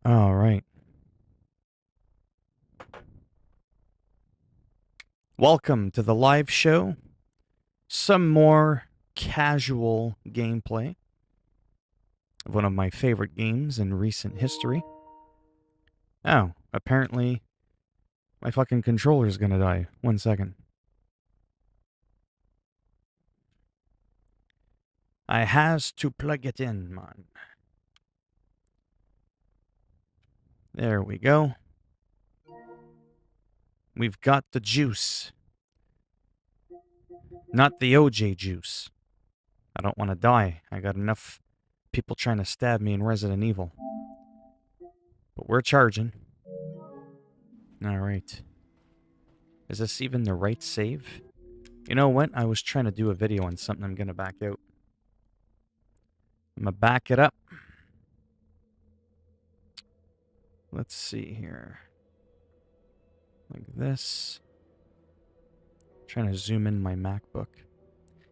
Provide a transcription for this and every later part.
All right. Welcome to the live show. Some more casual gameplay of one of my favorite games in recent history. Oh, apparently my fucking controller's gonna die. 1 second. I has to plug it in, man. There we go. We've got the juice. Not the OJ juice. I don't want to die. I got enough people trying to stab me in Resident Evil. But we're charging. Alright. Is this even the right save? You know what? I was trying to do a video on something. I'm going to back out. I'm going to back it up. Let's see here. Like this. Trying to zoom in my MacBook.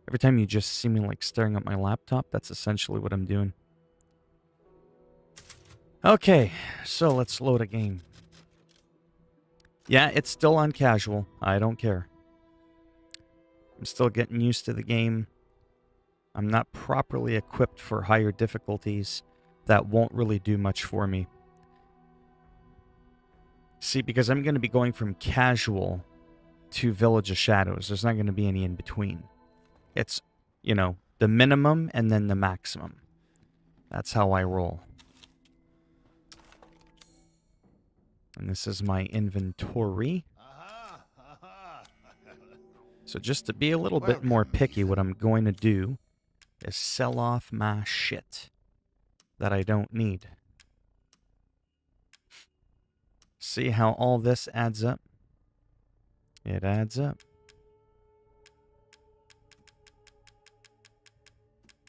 Every time you just see me like staring at my laptop, that's essentially what I'm doing. Okay, so let's load a game. Yeah, it's still on casual. I don't care. I'm still getting used to the game. I'm not properly equipped for higher difficulties. That won't really do much for me. See, because I'm going to be going from casual to Village of Shadows. There's not going to be any in between. It's, you know, the minimum and then the maximum. That's how I roll. And this is my inventory. So just to be a little bit more picky, what I'm going to do is sell off my shit that I don't need. See how all this adds up? It adds up.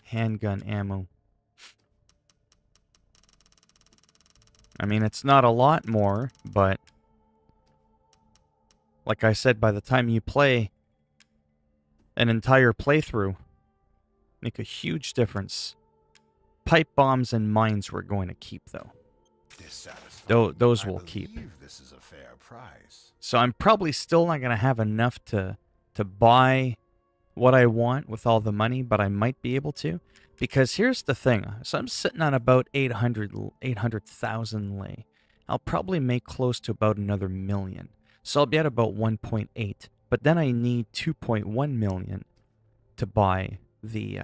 Handgun ammo. I mean, it's not a lot more, but like I said, by the time you play an entire playthrough, make a huge difference. Pipe bombs and mines we're going to keep, though. Those will keep. This is a fair price. So I'm probably still not going to have enough to buy what I want with all the money, but I might be able to. Because here's the thing. So I'm sitting on about 800,000 lei. I'll probably make close to about another million. So I'll be at about 1.8. But then I need 2.1 million to buy the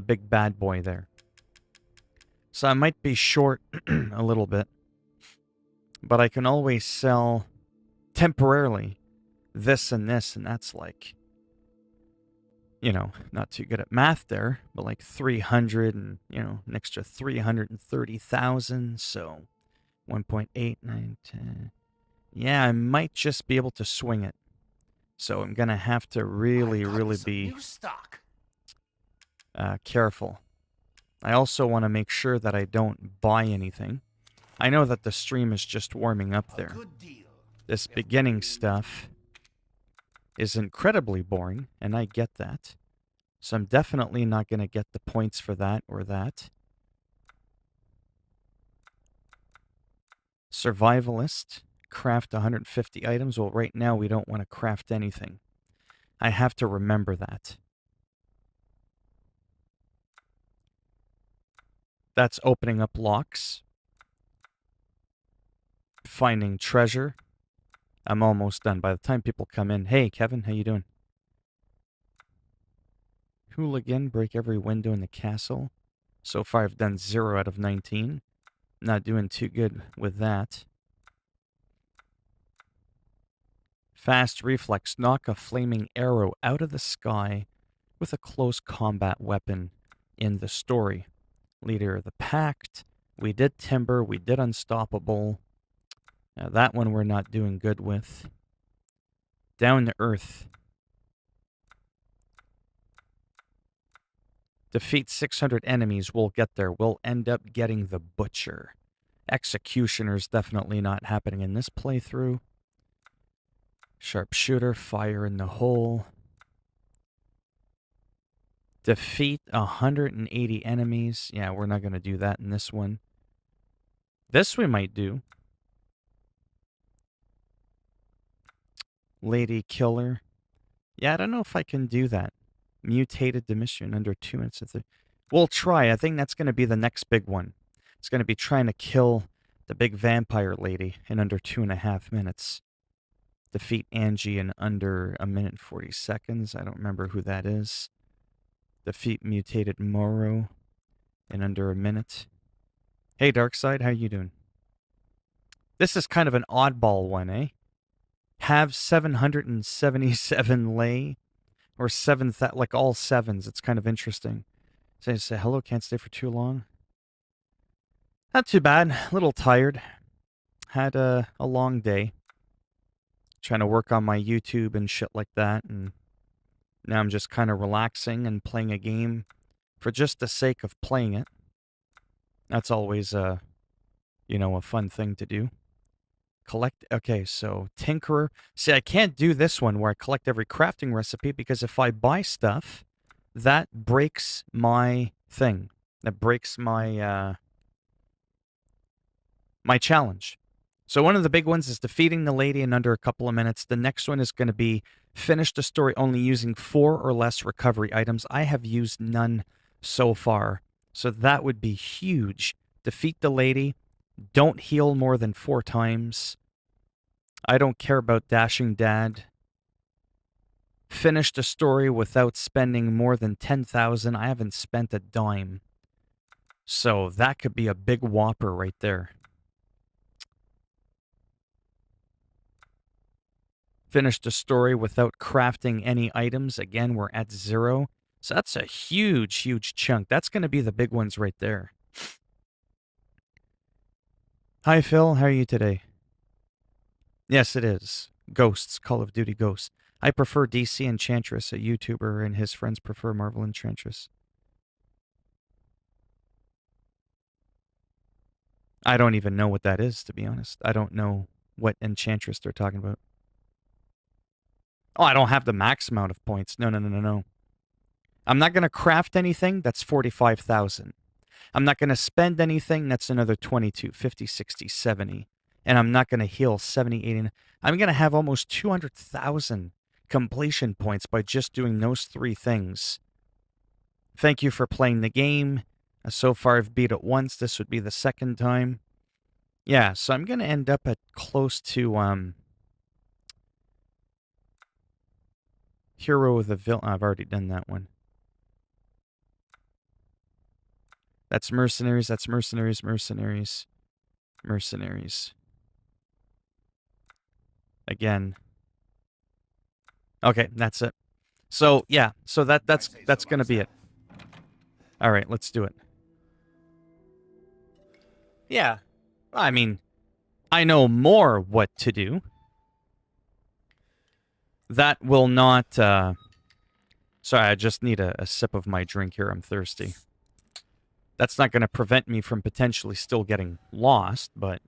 big bad boy there. So I might be short a little bit. But I can always sell temporarily this, and that's like, you know, not too good at math there, but like 300 and, you know, an extra 330,000. So 1.8, 9, 10. Yeah, I might just be able to swing it. So I'm going to have to really be careful. I also want to make sure that I don't buy anything. I know that the stream is just warming up there. This beginning stuff is incredibly boring, and I get that. So I'm definitely not going to get the points for that or that. Survivalist. Craft 150 items. Well, right now we don't want to craft anything. I have to remember that. That's opening up locks. Finding treasure. I'm almost done. By the time people come in, hey, Kevin, how you doing? Hooligan, break every window in the castle. So far, I've done 0 out of 19. Not doing too good with that. Fast reflex, knock a flaming arrow out of the sky with a close combat weapon in the story. Leader of the Pact. We did Timber. We did Unstoppable. Now that one we're not doing good with. Down to Earth. Defeat 600 enemies. We'll get there. We'll end up getting the Butcher. Executioner's definitely not happening in this playthrough. Sharpshooter, fire in the hole. Defeat 180 enemies. Yeah, we're not going to do that in this one. This we might do. Lady Killer. Yeah, I don't know if I can do that. Mutated Demission under 2 minutes. We'll try. I think that's going to be the next big one. It's going to be trying to kill the big vampire lady in under 2.5 minutes. Defeat Angie in under 1 minute and 40 seconds. I don't remember who that is. Defeat Mutated Moro in under a minute. Hey, Darkseid, how you doing? This is kind of an oddball one, eh? Have 777 lay, or 7, like all 7s. It's kind of interesting. Say hello, can't stay for too long. Not too bad, a little tired. Had a long day. Trying to work on my YouTube and shit like that, and now I'm just kind of relaxing and playing a game for just the sake of playing it. That's always a fun thing to do. Collect, okay, so Tinkerer. See, I can't do this one where I collect every crafting recipe because if I buy stuff, that breaks my thing. That breaks my, my challenge. So one of the big ones is defeating the lady in under a couple of minutes. The next one is going to be finish the story only using 4 or less recovery items. I have used none so far. So that would be huge. Defeat the lady. Don't heal more than 4 times. I don't care about Dashing Dad. Finish the story without spending more than 10,000. I haven't spent a dime. So that could be a big whopper right there. Finish the story without crafting any items. Again, we're at 0. So that's a huge, huge chunk. That's going to be the big ones right there. Hi, Phil. How are you today? Yes, it is. Ghosts. Call of Duty Ghosts. I prefer DC Enchantress, a YouTuber, and his friends prefer Marvel Enchantress. I don't even know what that is, to be honest. I don't know what Enchantress they're talking about. Oh, I don't have the max amount of points. No. I'm not going to craft anything. That's 45,000. I'm not going to spend anything. That's another 22, 50, 60, 70. And I'm not going to heal 70, 80. I'm going to have almost 200,000 completion points by just doing those 3 things. Thank you for playing the game. So far, I've beat it once. This would be the 2nd time. Yeah, so I'm going to end up at close to Hero of the Villain. I've already done that one. That's mercenaries. That's mercenaries. Again. Okay, that's it. So yeah, so that's gonna be it. All right, let's do it. Yeah, I mean, I know more what to do. That will not. Sorry, I just need a sip of my drink here. I'm thirsty. That's not going to prevent me from potentially still getting lost, but...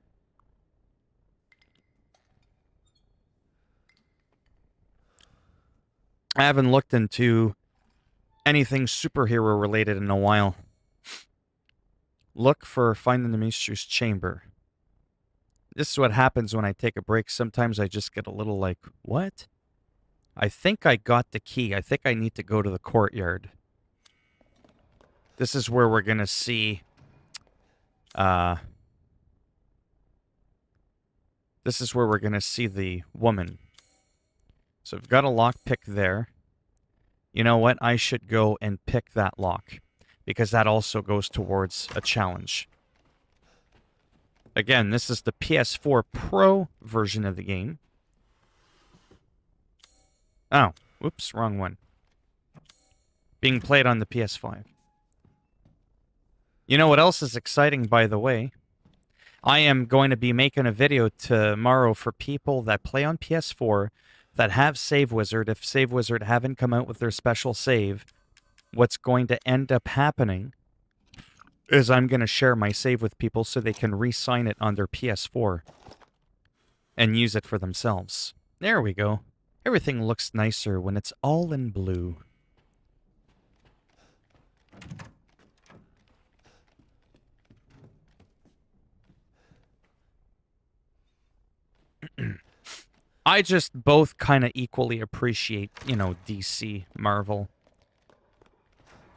I haven't looked into anything superhero related in a while. Look for Finding the Mystery's Chamber. This is what happens when I take a break. Sometimes I just get a little like, what? I think I got the key. I think I need to go to the courtyard. This is where we're going to see... This is where we're going to see the woman. So we've got a lockpick there. You know what? I should go and pick that lock, because that also goes towards a challenge. Again, this is the PS4 Pro version of the game. Oh, whoops, wrong one. Being played on the PS5. You know what else is exciting, by the way? I am going to be making a video tomorrow for people that play on PS4 that have Save Wizard. If Save Wizard haven't come out with their special save, what's going to end up happening is I'm going to share my save with people so they can re-sign it on their PS4 and use it for themselves. There we go. Everything looks nicer when it's all in blue. I just both kind of equally appreciate, you know, DC, Marvel.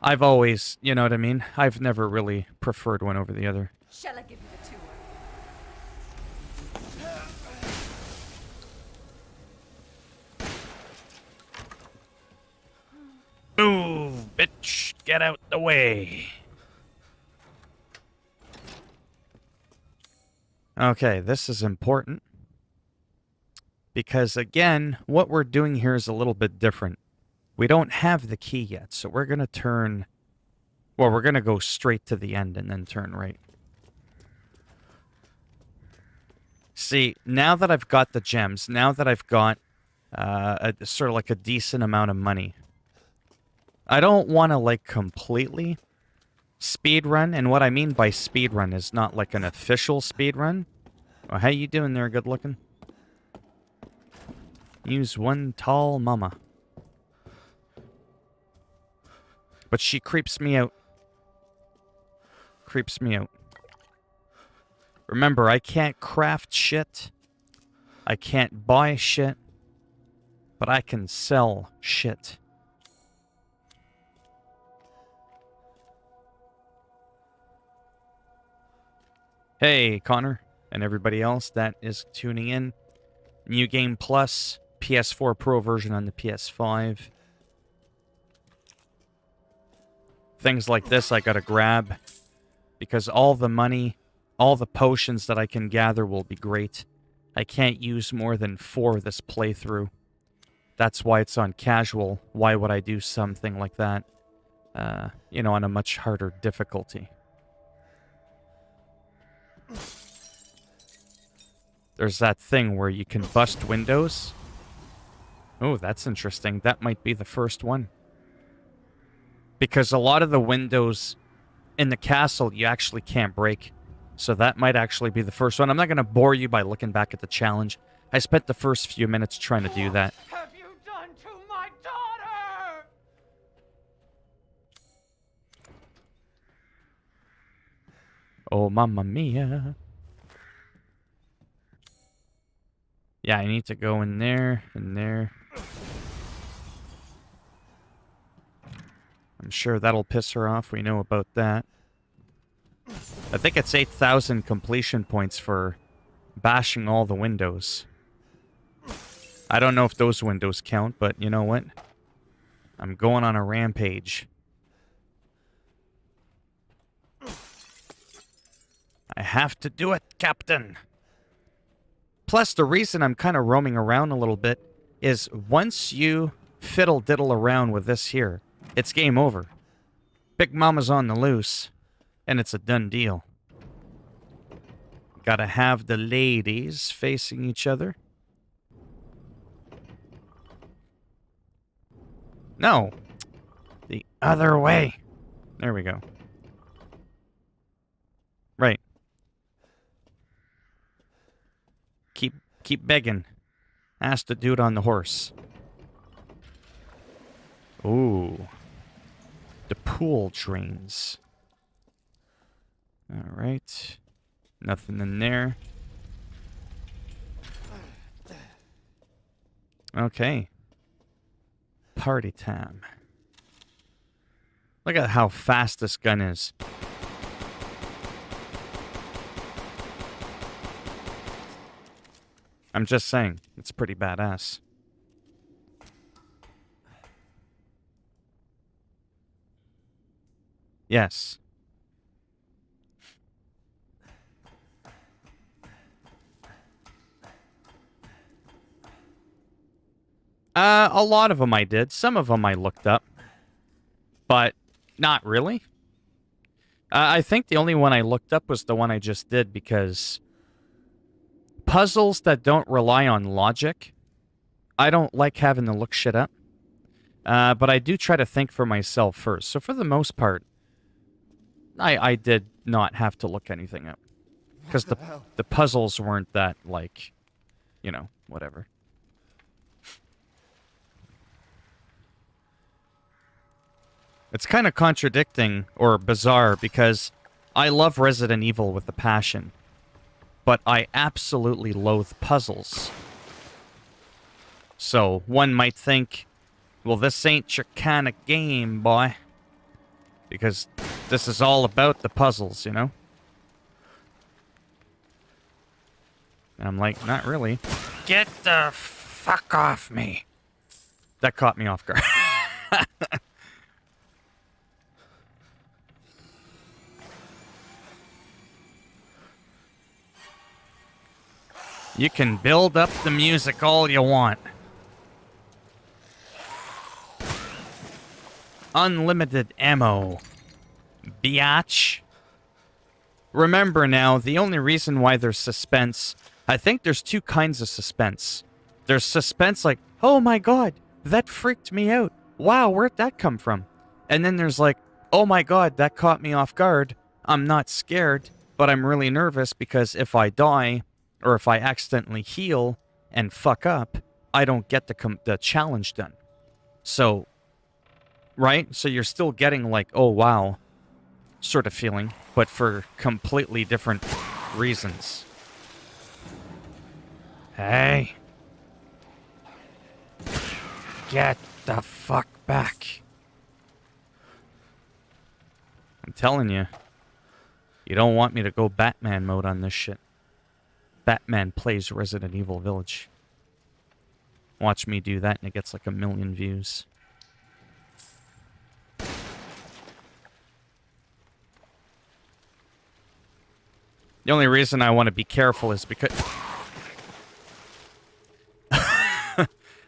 I've always, you know what I mean? I've never really preferred one over the other. Shall I give you the tour? Move, bitch! Get out the way! Okay, this is important. Because, again, what we're doing here is a little bit different. We don't have the key yet, so we're going to turn... Well, we're going to go straight to the end and then turn right. See, now that I've got the gems, now that I've got sort of like a decent amount of money, I don't want to, like, completely speed run. And what I mean by speed run is not like an official speed run. Well, how you doing there, good looking? Use one tall mama. But she creeps me out. Creeps me out. Remember, I can't craft shit. I can't buy shit. But I can sell shit. Hey, Connor, and everybody else that is tuning in. New Game Plus, PS4 Pro version on the PS5. Things like this I gotta grab, because all the money, all the potions that I can gather will be great. I can't use more than 4 this playthrough. That's why it's on casual. Why would I do something like that, you know, on a much harder difficulty? There's that thing where you can bust windows. Oh, that's interesting. That might be the first one. Because a lot of the windows in the castle you actually can't break. So that might actually be the first one. I'm not going to bore you by looking back at the challenge. I spent the first few minutes trying to do that. What have you done to my daughter? Oh, mamma mia. Yeah, I need to go in there, and there. I'm sure that'll piss her off. We know about that. I think it's 8,000 completion points for bashing all the windows. I don't know if those windows count, but you know what? I'm going on a rampage. I have to do it, Captain. Plus, the reason I'm kind of roaming around a little bit is once you fiddle-diddle around with this here, it's game over. Big Mama's on the loose, and it's a done deal. Gotta have the ladies facing each other. No. The other way. There we go. Right. Keep begging. Ask the dude on the horse. Ooh. The pool drains. Alright. Nothing in there. Okay. Party time. Look at how fast this gun is. I'm just saying, it's pretty badass. Yes. A lot of them I did. Some of them I looked up. But not really. I think the only one I looked up was the one I just did because puzzles that don't rely on logic, I don't like having to look shit up. But I do try to think for myself first. So for the most part, I did not have to look anything up. Because the puzzles weren't that, like, you know, whatever. It's kind of contradicting or bizarre because I love Resident Evil with a passion. But I absolutely loathe puzzles. So one might think, well, this ain't your kind of game, boy. Because this is all about the puzzles, you know? And I'm like, not really. Get the fuck off me. That caught me off guard. You can build up the music all you want. Unlimited ammo. Biatch. Remember now, the only reason why there's suspense, I think there's two kinds of suspense. There's suspense like, oh my god, that freaked me out. Wow, where'd that come from? And then there's like, oh my god, that caught me off guard. I'm not scared, but I'm really nervous because if I die, or if I accidentally heal and fuck up, I don't get the challenge done. So, right? So you're still getting like, oh wow, sort of feeling, but for completely different reasons. Hey. Get the fuck back. I'm telling you, you don't want me to go Batman mode on this shit. Batman plays Resident Evil Village. Watch me do that and it gets like 1 million views. The only reason I want to be careful is because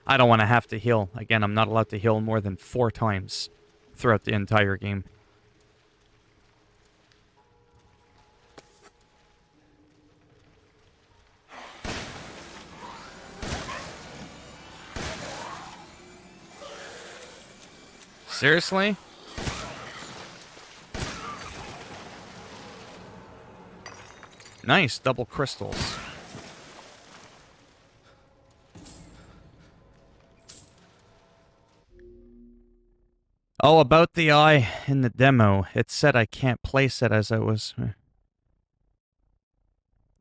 I don't want to have to heal. Again, I'm not allowed to heal more than 4 times throughout the entire game. Seriously? Nice, double crystals. Oh, about the eye in the demo, it said I can't place it as I was...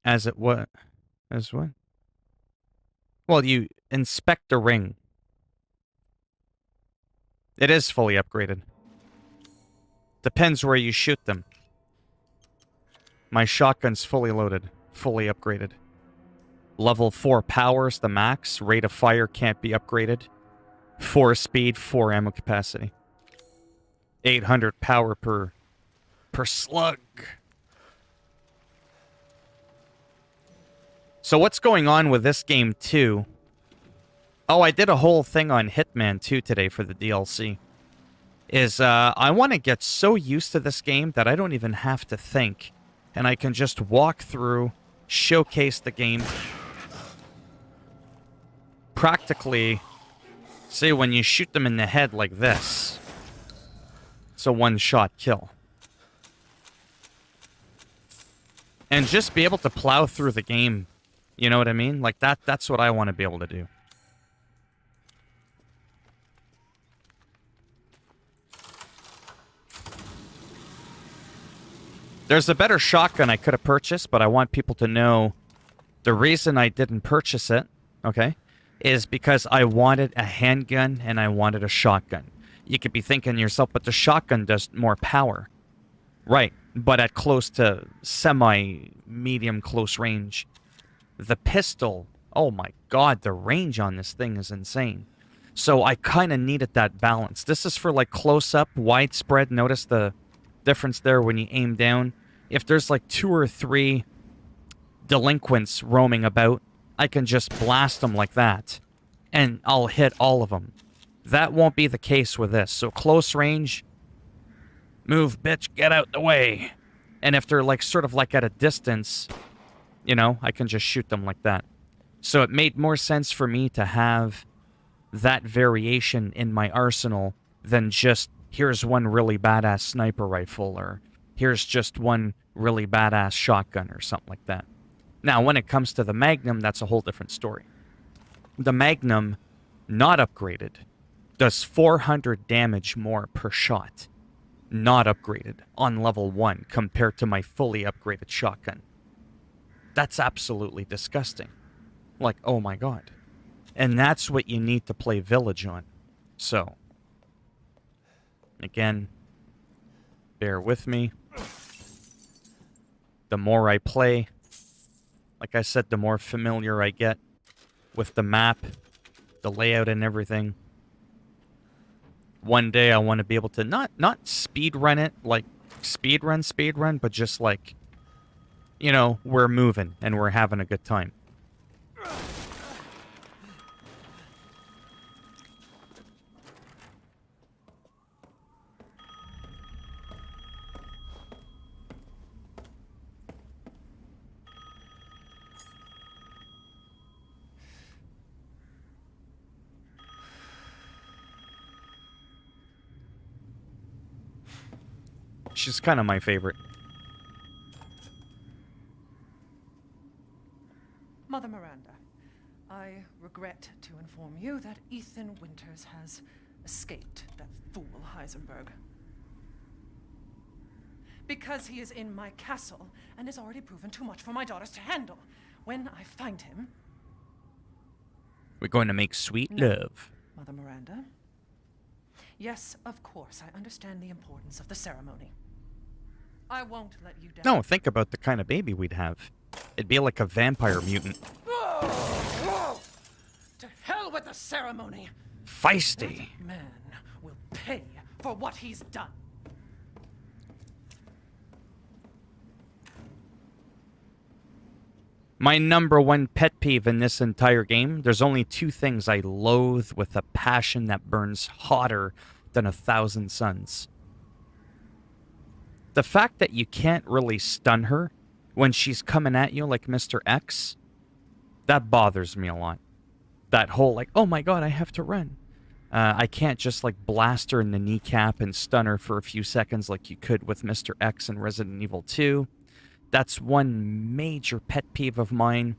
As it what? As what? Well, you inspect the ring. It is fully upgraded. Depends where you shoot them. My shotgun's fully loaded, fully upgraded. Level 4 power's the max. Rate of fire can't be upgraded. 4 speed, 4 ammo capacity. 800 power per slug. So what's going on with this game too? Oh, I did a whole thing on Hitman 2 today for the DLC. I want to get so used to this game that I don't even have to think. And I can just walk through, showcase the game. Practically, see, when you shoot them in the head like this, it's a one-shot kill. And just be able to plow through the game, you know what I mean? Like that's what I want to be able to do. There's a better shotgun I could have purchased, but I want people to know the reason I didn't purchase it, okay, is because I wanted a handgun and I wanted a shotgun. You could be thinking to yourself, but the shotgun does more power. Right, but at close to semi-medium close range. The pistol, oh my god, the range on this thing is insane. So I kind of needed that balance. This is for like close-up, widespread. Notice the difference there when you aim down. If there's like 2 or 3 delinquents roaming about, I can just blast them like that. And I'll hit all of them. That won't be the case with this. So close range, move, bitch, get out the way. And if they're like sort of like at a distance, you know, I can just shoot them like that. So it made more sense for me to have that variation in my arsenal than just, here's one really badass sniper rifle, or here's just one really badass shotgun or something like that. Now, when it comes to the Magnum, that's a whole different story. The Magnum, not upgraded, does 400 damage more per shot. Not upgraded on level 1 compared to my fully upgraded shotgun. That's absolutely disgusting. Like, oh my god. And that's what you need to play Village on. So, again, bear with me. The more I play, like I said, the more familiar I get with the map, the layout and everything. One day I want to be able to not speed run it, like speed run, but just like, you know, we're moving and we're having a good time. She's kind of my favorite. Mother Miranda, I regret to inform you that Ethan Winters has escaped that fool Heisenberg. Because he is in my castle and has already proven too much for my daughters to handle. When I find him... We're going to make sweet love. Mother Miranda? Yes, of course, I understand the importance of the ceremony. I won't let you down. No, think about the kind of baby we'd have. It'd be like a vampire mutant. To hell with the ceremony! Feisty. That man will pay for what he's done. My number one pet peeve in this entire game, there's only two things I loathe with a passion that burns hotter than 1,000 suns. The fact that you can't really stun her when she's coming at you like Mr. X, that bothers me a lot. That whole like, oh my god, I have to run. I can't just like blast her in the kneecap and stun her for a few seconds like you could with Mr. X in Resident Evil 2. That's one major pet peeve of mine.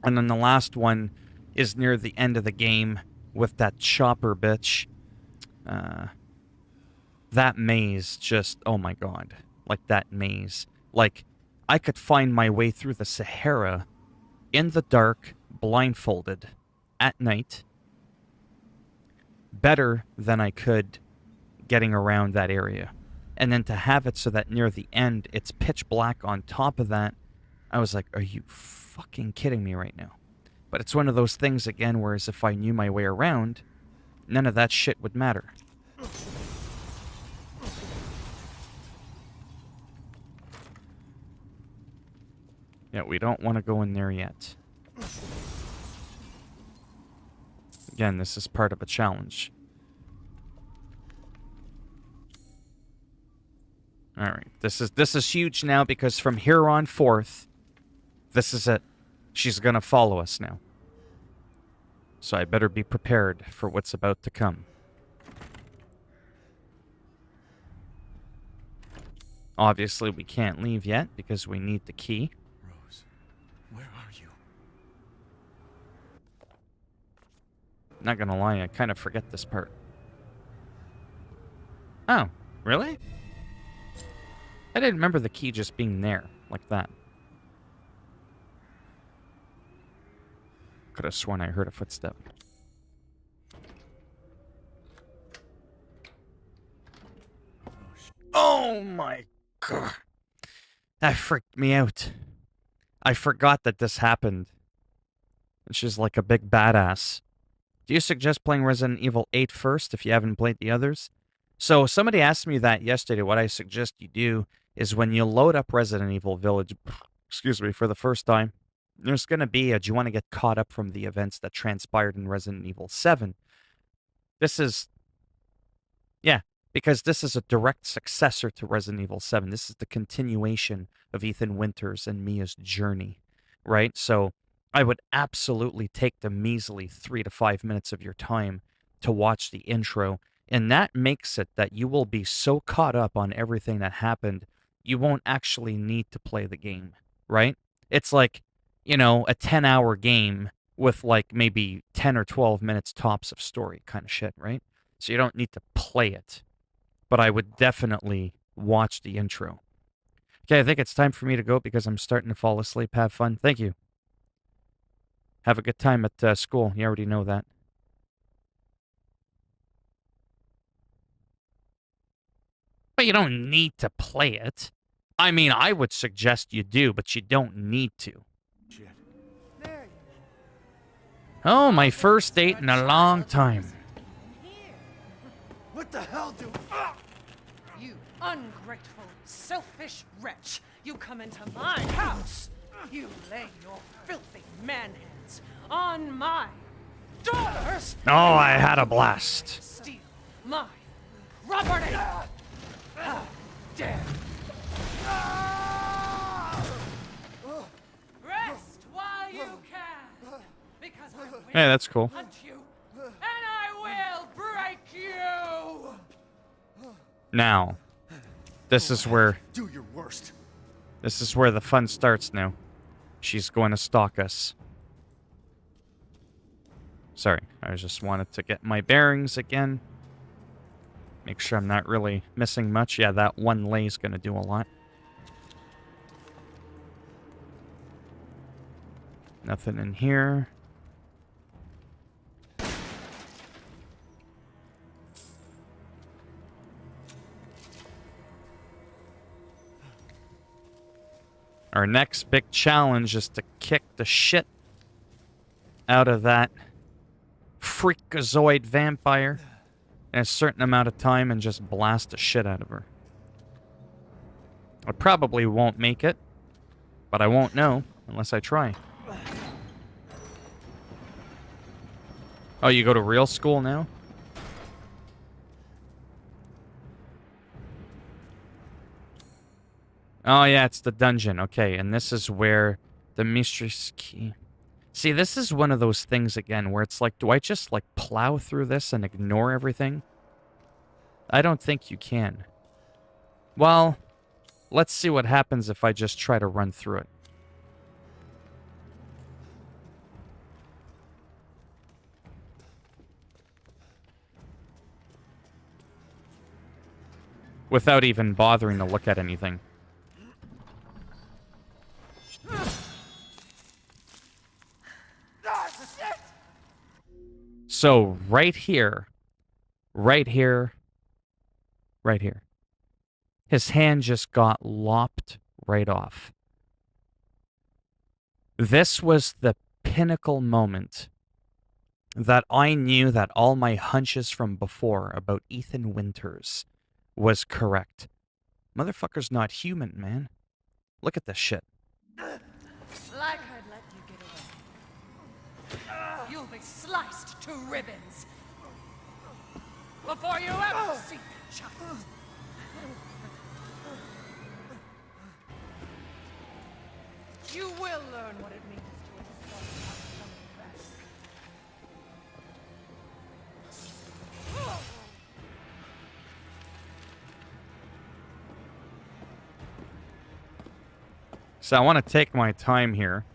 And then the last one is near the end of the game with that chopper bitch. That maze just, oh my god. Like that maze. Like, I could find my way through the Sahara in the dark, blindfolded, at night, better than I could getting around that area. And then to have it so that near the end, it's pitch black on top of that, I was like, are you fucking kidding me right now? But it's one of those things, again, whereas if I knew my way around, none of that shit would matter. Yeah, we don't want to go in there yet. Again, this is part of a challenge. Alright, this is huge now because from here on forth, this is it. She's gonna follow us now. So I better be prepared for what's about to come. Obviously, we can't leave yet because we need the key. Rose, where are you? Not gonna lie, I kind of forget this part. Oh, really? I didn't remember the key just being there, like that. Could have sworn I heard a footstep. Oh my god. That freaked me out. I forgot that this happened. And she's like a big badass. Do you suggest playing Resident Evil 8 first if you haven't played the others? So somebody asked me that yesterday. What I suggest you do is when you load up Resident Evil Village, excuse me, for the first time, there's going to be a, do you want to get caught up from the events that transpired in Resident Evil 7? This is, yeah, because this is a direct successor to Resident Evil 7. This is the continuation of Ethan Winters and Mia's journey, right? So I would absolutely take the measly 3 to 5 minutes of your time to watch the intro, and that makes it that you will be so caught up on everything that happened, you won't actually need to play the game, right? It's like, you know, a 10-hour game with like maybe 10 or 12 minutes tops of story kind of shit, right? So you don't need to play it. But I would definitely watch the intro. Okay, I think it's time for me to go because I'm starting to fall asleep. Have fun. Thank you. Have a good time at school. You already know that. But you don't need to play it. I mean, I would suggest you do, but you don't need to. Shit. There you Oh, my first date in a long time. What the hell do... You ungrateful, selfish wretch! You come into my house! You lay your filthy man hands on my daughters! Oh, I had a blast. Steal my property! How dare! Rest while you can! Because I will Hey, that's cool. hunt you, and I will break you! Now, this is where Do your worst. the fun starts now. She's going to stalk us. Sorry, I just wanted to get my bearings again. Make sure I'm not really missing much. Yeah, that one lay's going to do a lot. Nothing in here. Our next big challenge is to kick the shit out of that freakazoid vampire in a certain amount of time and just blast the shit out of her. I probably won't make it, but I won't know unless I try. Oh, you go to real school now? Oh, yeah, it's the dungeon. Okay, and this is where the mistress key... See, this is one of those things, again, where it's like, do I just, like, plow through this and ignore everything? I don't think you can. Well, let's see what happens if I just try to run through it. Without even bothering to look at anything. So, right here, right here, right here. His hand just got lopped right off. This was the pinnacle moment that I knew that all my hunches from before about Ethan Winters was correct. Motherfucker's not human, man. Look at this shit. Like I'd let you get away. You'll be sliced to ribbons before you ever see the child. You will learn what it means to a son not coming back. So I want to take my time here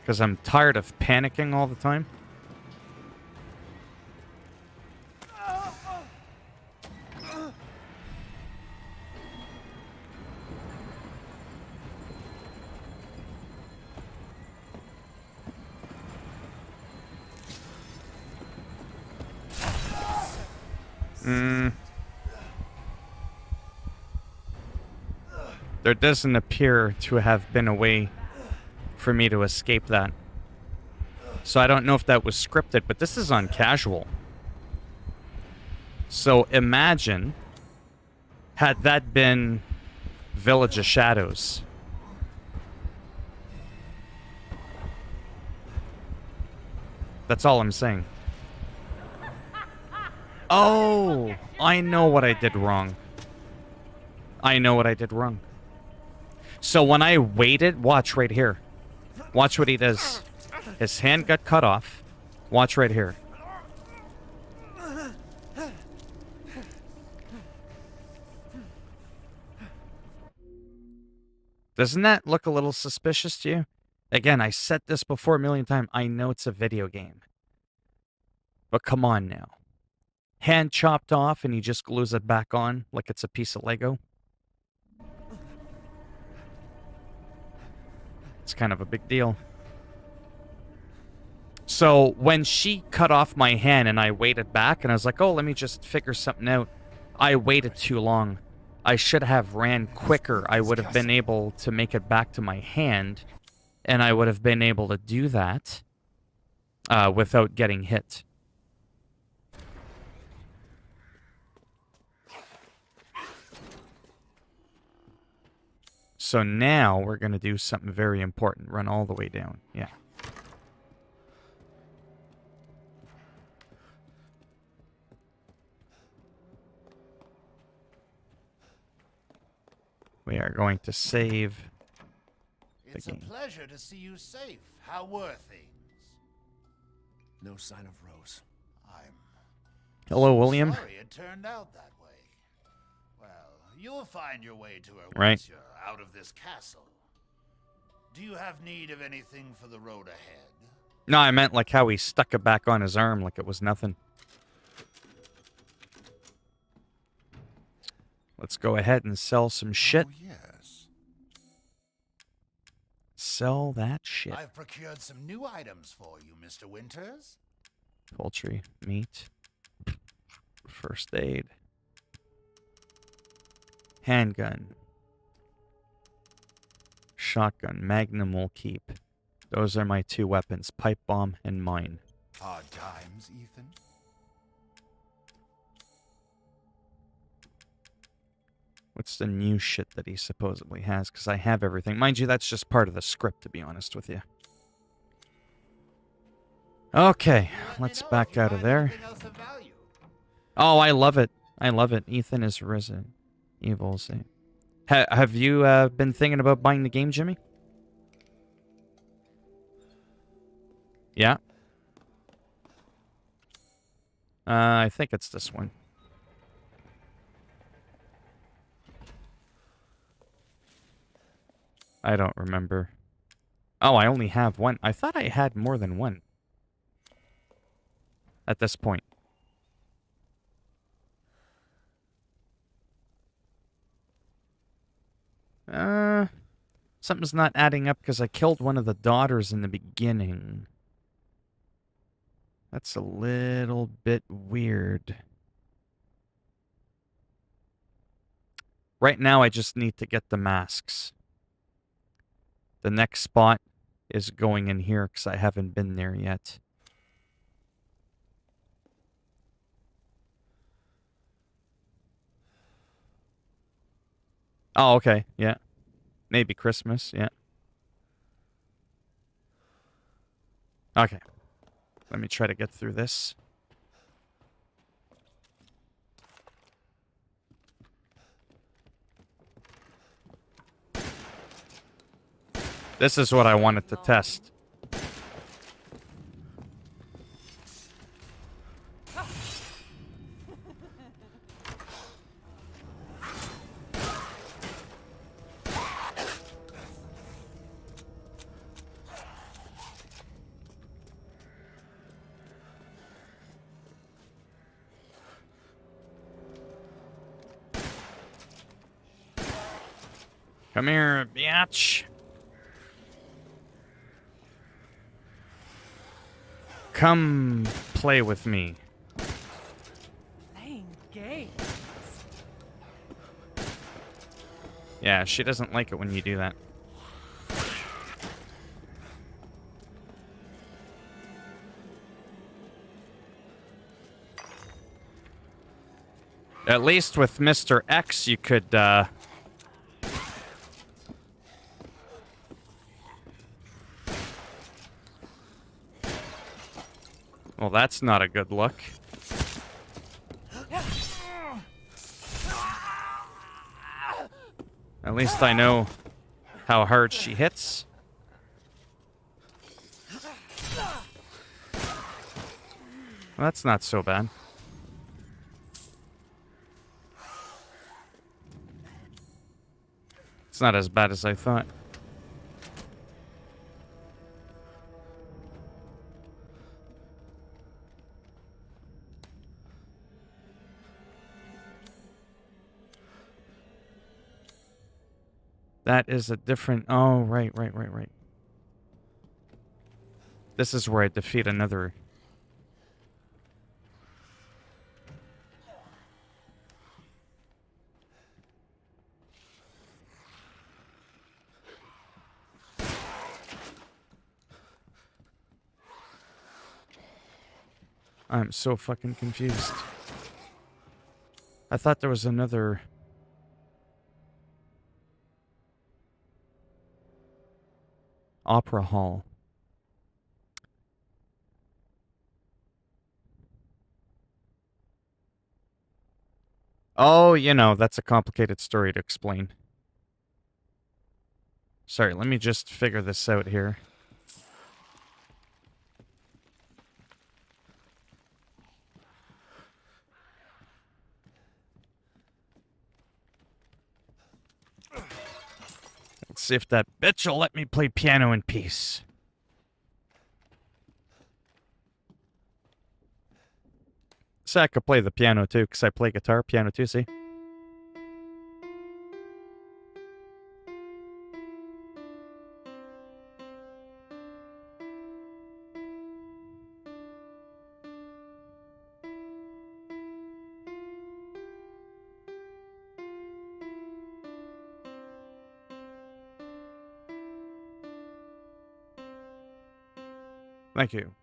because I'm tired of panicking all the time. There doesn't appear to have been a way for me to escape that. So I don't know if that was scripted, but this is on casual. So imagine, had that been Village of Shadows. That's all I'm saying. Oh, I know what I did wrong. I know what I did wrong. So when I waited, watch right here. Watch what he does. His hand got cut off. Watch right here. Doesn't that look a little suspicious to you? Again, I said this before a million times. I know it's a video game. But come on now. Hand chopped off and he just glues it back on like it's a piece of Lego. It's kind of a big deal. So when she cut off my hand and I waited back and I was like, oh, let me just figure something out, I waited too long. I should have ran quicker. I would have been able to make it back to my hand, and I would have been able to do that without getting hit. So now we're going to do something very important. Run all the way down. Yeah. We are going to save the It's a game. pleasure to see you safe. How were things? No sign of Rose. I'm Hello, William. sorry it turned out that way. Well, you'll find your way to her Right. once you're out of this castle. Do you have need of anything for the road ahead? No, I meant like how he stuck it back on his arm like it was nothing. Let's go ahead and sell some shit. Oh, yes. Sell that shit. I've procured some new items for you, Mr. Winters. Poultry, meat, first aid, handgun, shotgun, magnum will keep. Those are my two weapons, pipe bomb and mine. Hard times, Ethan. What's the new shit that he supposedly has? Because I have everything. Mind you, that's just part of the script, to be honest with you. Okay, let's back out of there. Oh, I love it. I love it. Ethan is risen. Evil. Have you been thinking about buying the game, Jimmy? Yeah. I think it's this one. I don't remember. Oh, I only have one. I thought I had more than one. At this point. Something's not adding up because I killed one of the daughters in the beginning. That's a little bit weird. Right now, I just need to get the masks. The next spot is going in here because I haven't been there yet. Oh, okay. Yeah. Maybe Christmas. Yeah. Okay. Let me try to get through this. This is what I wanted to test. Come here, biatch. Come play with me. Playing games. Yeah, she doesn't like it when you do that. At least with Mr. X, you could, Well, that's not a good look. At least I know how hard she hits. Well, that's not so bad. It's not as bad as I thought. That is a different... Oh, right. This is where I defeat another... I'm so fucking confused. I thought there was another... Opera hall. Oh, you know, that's a complicated story to explain. Sorry, let me just figure this out here. Let's see if that bitch will let me play piano in peace. So I could play the piano too, because I play guitar, piano too, see? Thank you.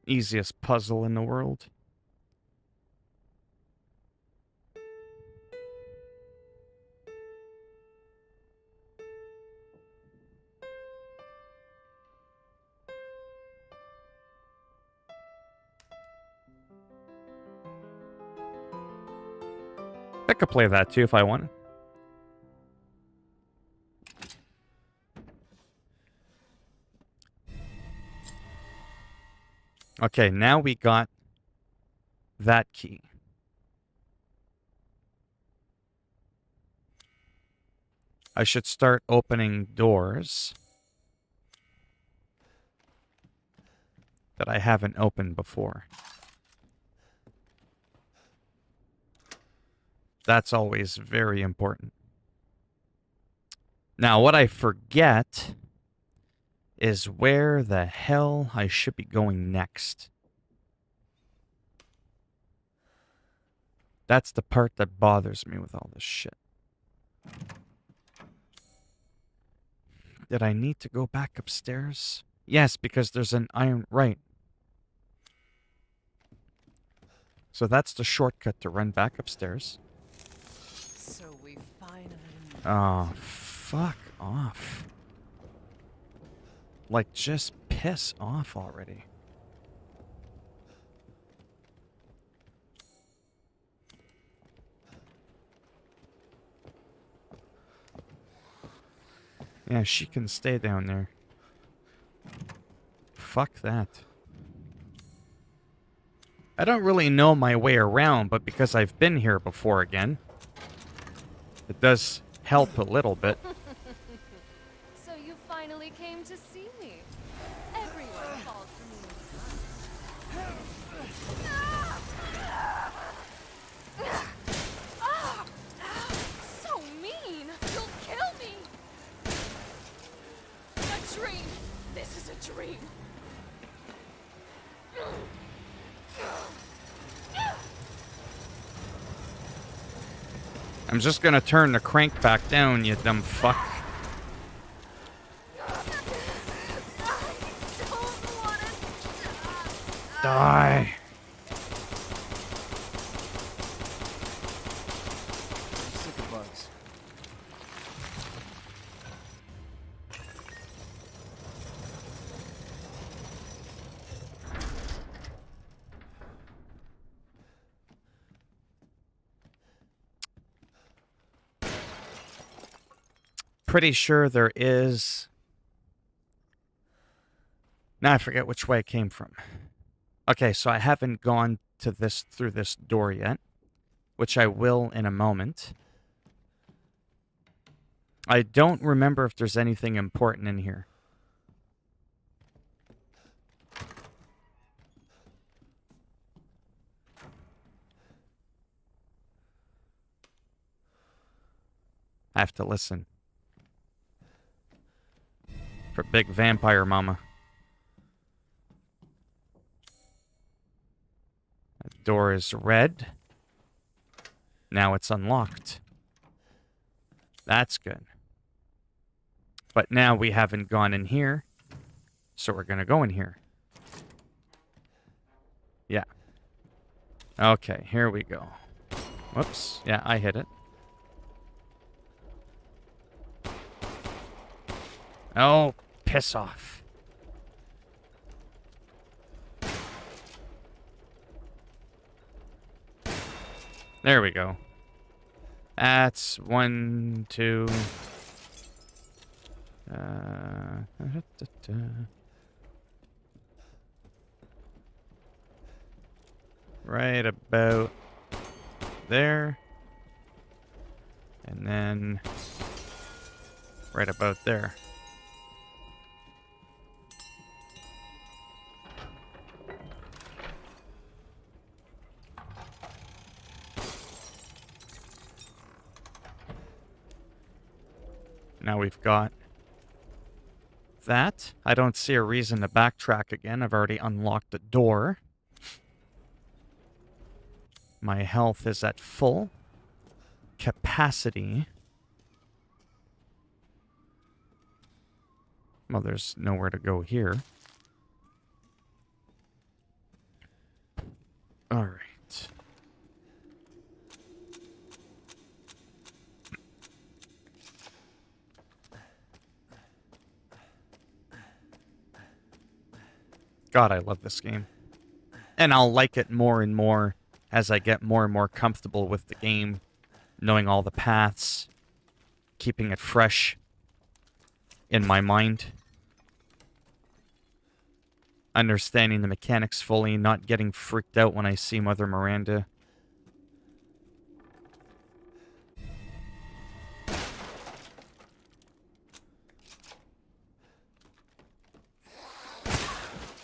Easiest puzzle in the world. I could play that too if I wanted. Okay, now we got that key. I should start opening doors that I haven't opened before. That's always very important. Now, what I forget is where the hell I should be going next. That's the part that bothers me with all this shit. Did I need to go back upstairs? Yes, because there's an iron... Right. So that's the shortcut to run back upstairs. So we finally... Oh, fuck off. Like, just piss off already. Yeah, she can stay down there. Fuck that. I don't really know my way around, but because I've been here before again, it does help a little bit. So you finally came to see me. Everyone called for me. So mean! You'll kill me! A dream! This is a dream! I'm just gonna turn the crank back down, you dumb fuck. Die. Sick of bugs. Pretty sure there is... Now I forget which way I came from. Okay, so I haven't gone to through this door yet, which I will in a moment. I don't remember if there's anything important in here. I have to listen. For Big Vampire Mama. The door is red. Now it's unlocked. That's good. But now we haven't gone in here. So we're going to go in here. Yeah. Okay, here we go. Whoops. Yeah, I hit it. Oh, piss off. There we go. That's 1, 2. Right about there. And then right about there. Now we've got that. I don't see a reason to backtrack again. I've already unlocked the door. My health is at full capacity. Well, there's nowhere to go here. All right. God, I love this game. And I'll like it more and more as I get more and more comfortable with the game, knowing all the paths, keeping it fresh in my mind, understanding the mechanics fully, not getting freaked out when I see Mother Miranda.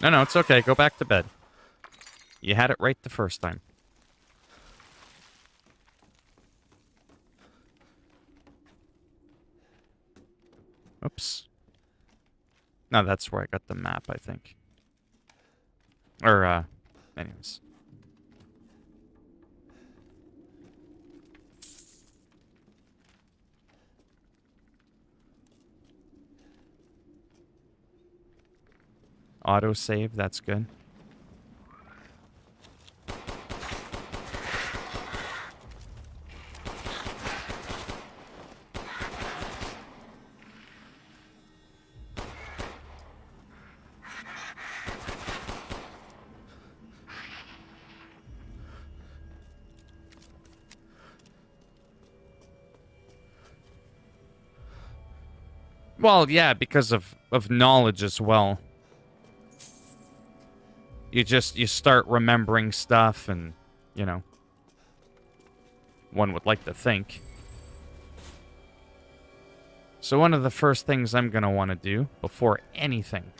No, it's okay. Go back to bed. You had it right the first time. Oops. No, that's where I got the map, I think. Or, anyways. Autosave, that's good. Well, yeah, because of knowledge as well. You start remembering stuff and, you know, one would like to think. So one of the first things I'm going to want to do before anything,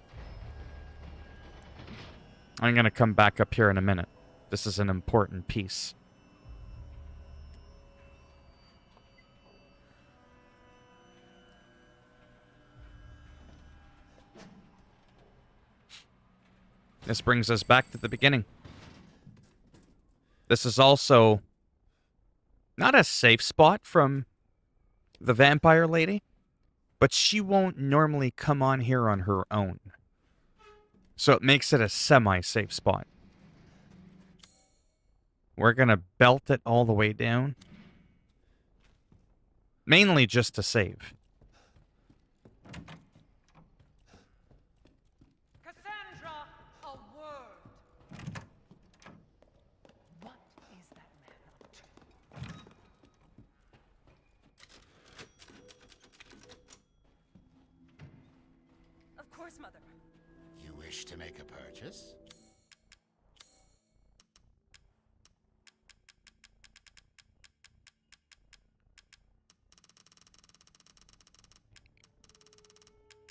I'm going to come back up here in a minute. This is an important piece. This brings us back to the beginning. This is also not a safe spot from the vampire lady, but she won't normally come on here on her own. So it makes it a semi-safe spot. We're going to belt it all the way down. Mainly just to save. Cassandra, a word. What is that man up to? Of course, Mother. You wish to make a purchase?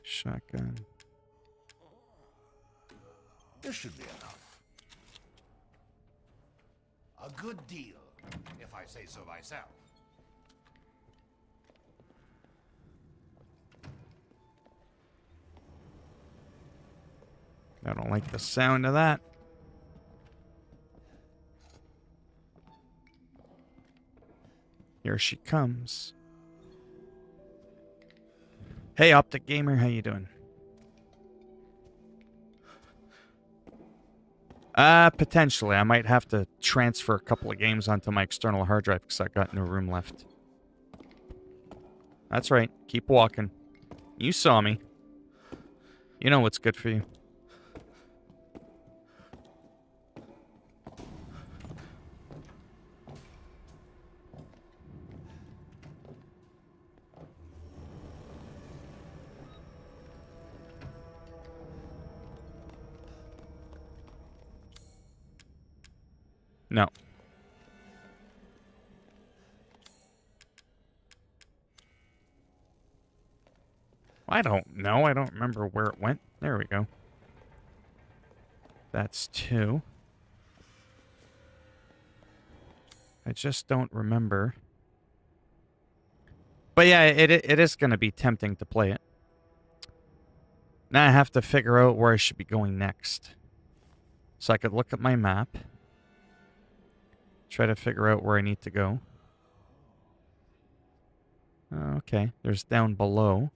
Shotgun. This should be enough. A good deal, if I say so myself. I don't like the sound of that. Here she comes. Hey, Optic Gamer, how you doing? Potentially. I might have to transfer a couple of games onto my external hard drive because I got no room left. That's right. Keep walking. You saw me. You know what's good for you. No. I don't know. I don't remember where it went. There we go. That's 2. I just don't remember. But yeah, it is going to be tempting to play it. Now I have to figure out where I should be going next. So I could look at my map. Try to figure out where I need to go. Okay, there's down below.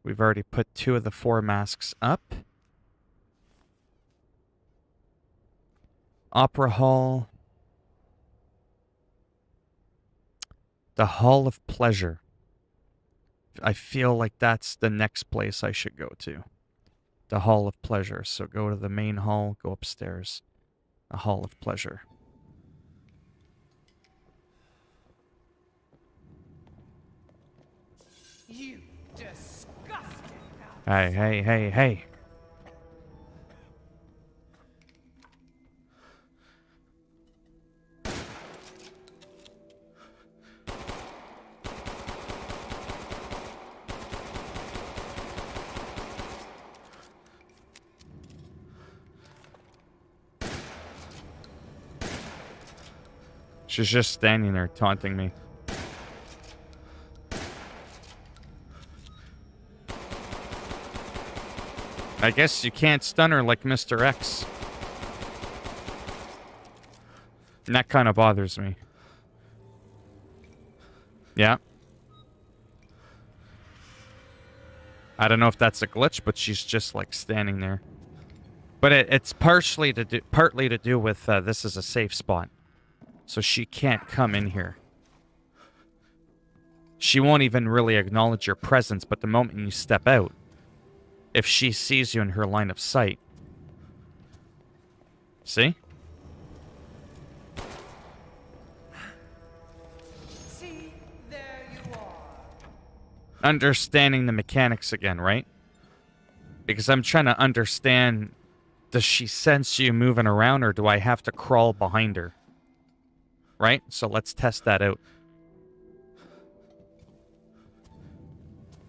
We've already put 2 of the 4 masks up. Opera Hall. The Hall of Pleasure. I feel like that's the next place I should go to. The Hall of Pleasure. So go to the main hall, go upstairs. The Hall of Pleasure. You disgusting. Hey, hey, hey, hey. She's just standing there taunting me. I guess you can't stun her like Mr. X. And that kind of bothers me. Yeah. I don't know if that's a glitch, but she's just like standing there. But it's partly to do with this is a safe spot. So she can't come in here. She won't even really acknowledge your presence, but the moment you step out, if she sees you in her line of sight. See? See, there you are. Understanding the mechanics again, right? Because I'm trying to understand, does she sense you moving around or do I have to crawl behind her? Right? So let's test that out.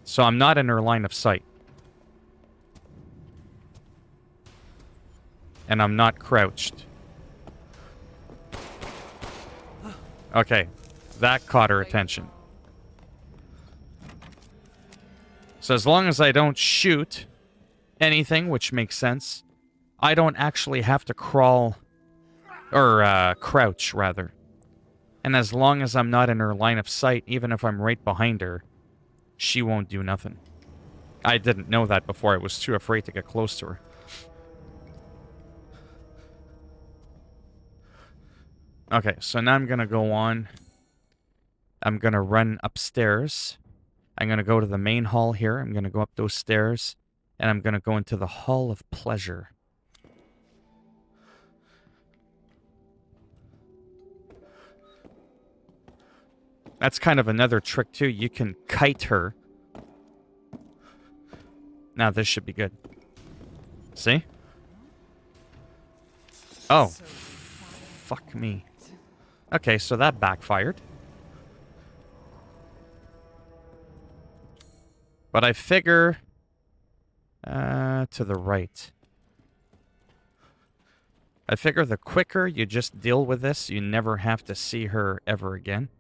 So I'm not in her line of sight. And I'm not crouched. Okay. That caught her attention. So as long as I don't shoot anything, which makes sense, I don't actually have to crawl, or crouch, rather. And as long as I'm not in her line of sight, even if I'm right behind her, she won't do nothing. I didn't know that before. I was too afraid to get close to her. Okay, so now I'm going to go on. I'm going to run upstairs. I'm going to go to the main hall here. I'm going to go up those stairs. And I'm going to go into the Hall of Pleasure. That's kind of another trick, too. You can kite her. Now, this should be good. See? Oh. Fuck me. Okay, so that backfired. But I figure... to the right. I figure the quicker you just deal with this, you never have to see her ever again.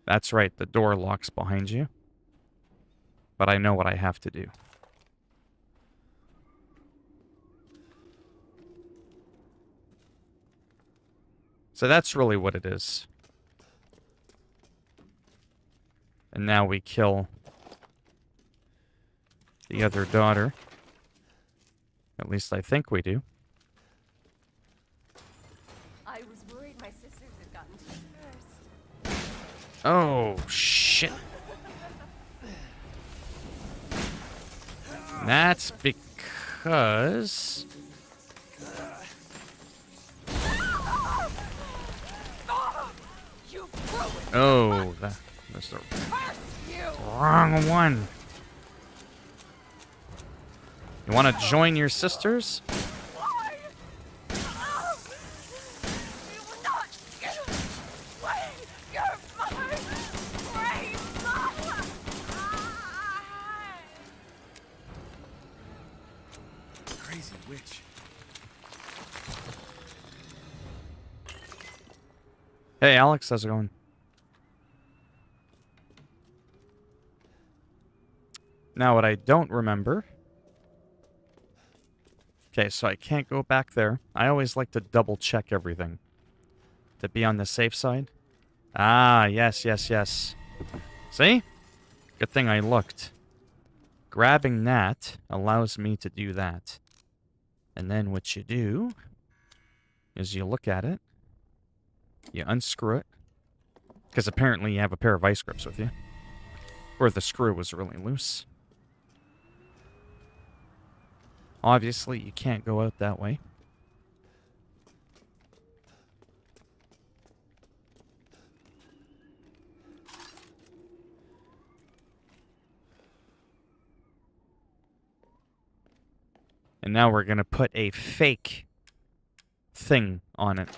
That's right, the door locks behind you. But I know what I have to do. So that's really what it is. And now we kill the other daughter. At least I think we do. I was worried my sisters had gotten to you first. Oh, shit. That's because... You ruined Oh, that was the you! wrong one. You want to join your sisters? Why? You will not give away your brave mother! Crazy witch. Hey, Alex, how's it going? Now, what I don't remember... Okay, so I can't go back there. I always like to double check everything. To be on the safe side. Ah, yes, yes, yes. See? Good thing I looked. Grabbing that allows me to do that. And then what you do is you look at it. You unscrew it. Because apparently you have a pair of vice grips with you. Or the screw was really loose. Obviously, you can't go out that way. And now we're going to put a fake thing on it.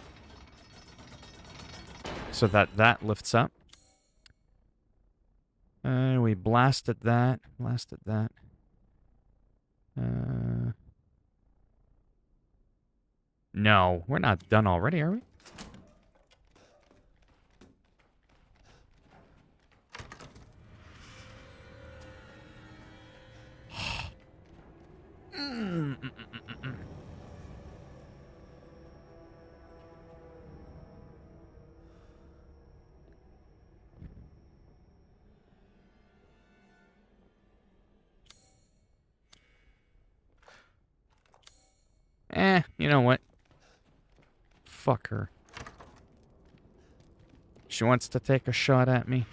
So that that lifts up. We blasted that. Blasted that. No, we're not done already, are we? You know what? Fuck her. She wants to take a shot at me.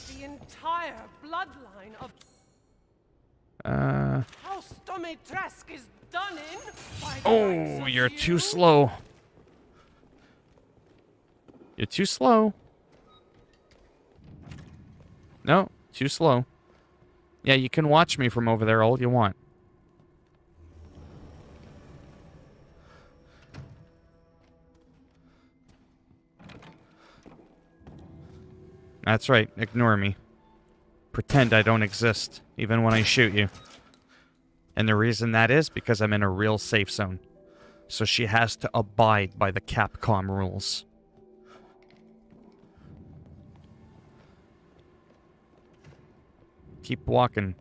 The entire bloodline of Uh... House Domitresk is done in by the likes Oh, of you're you. too slow. You're too slow. No, too slow. Yeah, you can watch me from over there all you want. That's right, ignore me. Pretend I don't exist, even when I shoot you. And the reason that is because I'm in a real safe zone. So she has to abide by the Capcom rules. Keep walking.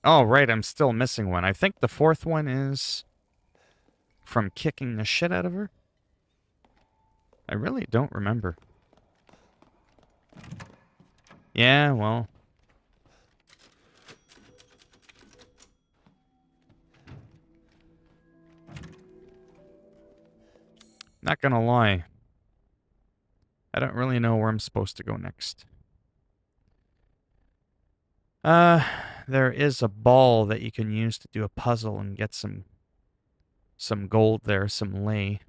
Oh, right, I'm still missing one. I think the fourth one is from kicking the shit out of her. I really don't remember. Yeah, well. Not gonna lie. I don't really know where I'm supposed to go next. There is a ball that you can use to do a puzzle and get some gold there, some lei.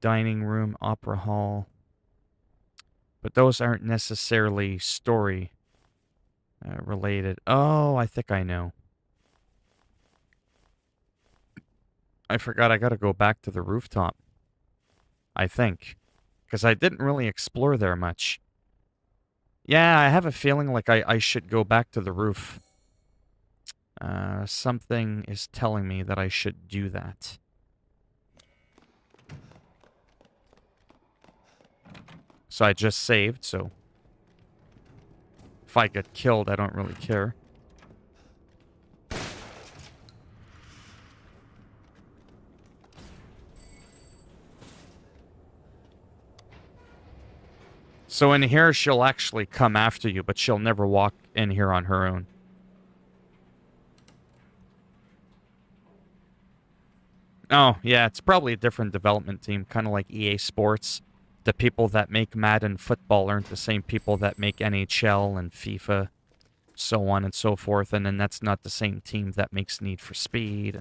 Dining room, opera hall. But those aren't necessarily story related. Oh, I think I know. I forgot I gotta go back to the rooftop. I think. Because I didn't really explore there much. Yeah, I have a feeling like I should go back to the roof. Something is telling me that I should do that. So I just saved, so if I get killed, I don't really care. So in here, she'll actually come after you, but she'll never walk in here on her own. Oh, yeah, it's probably a different development team, kind of like EA Sports. The people that make Madden football aren't the same people that make NHL and FIFA, so on and so forth. And then that's not the same team that makes Need for Speed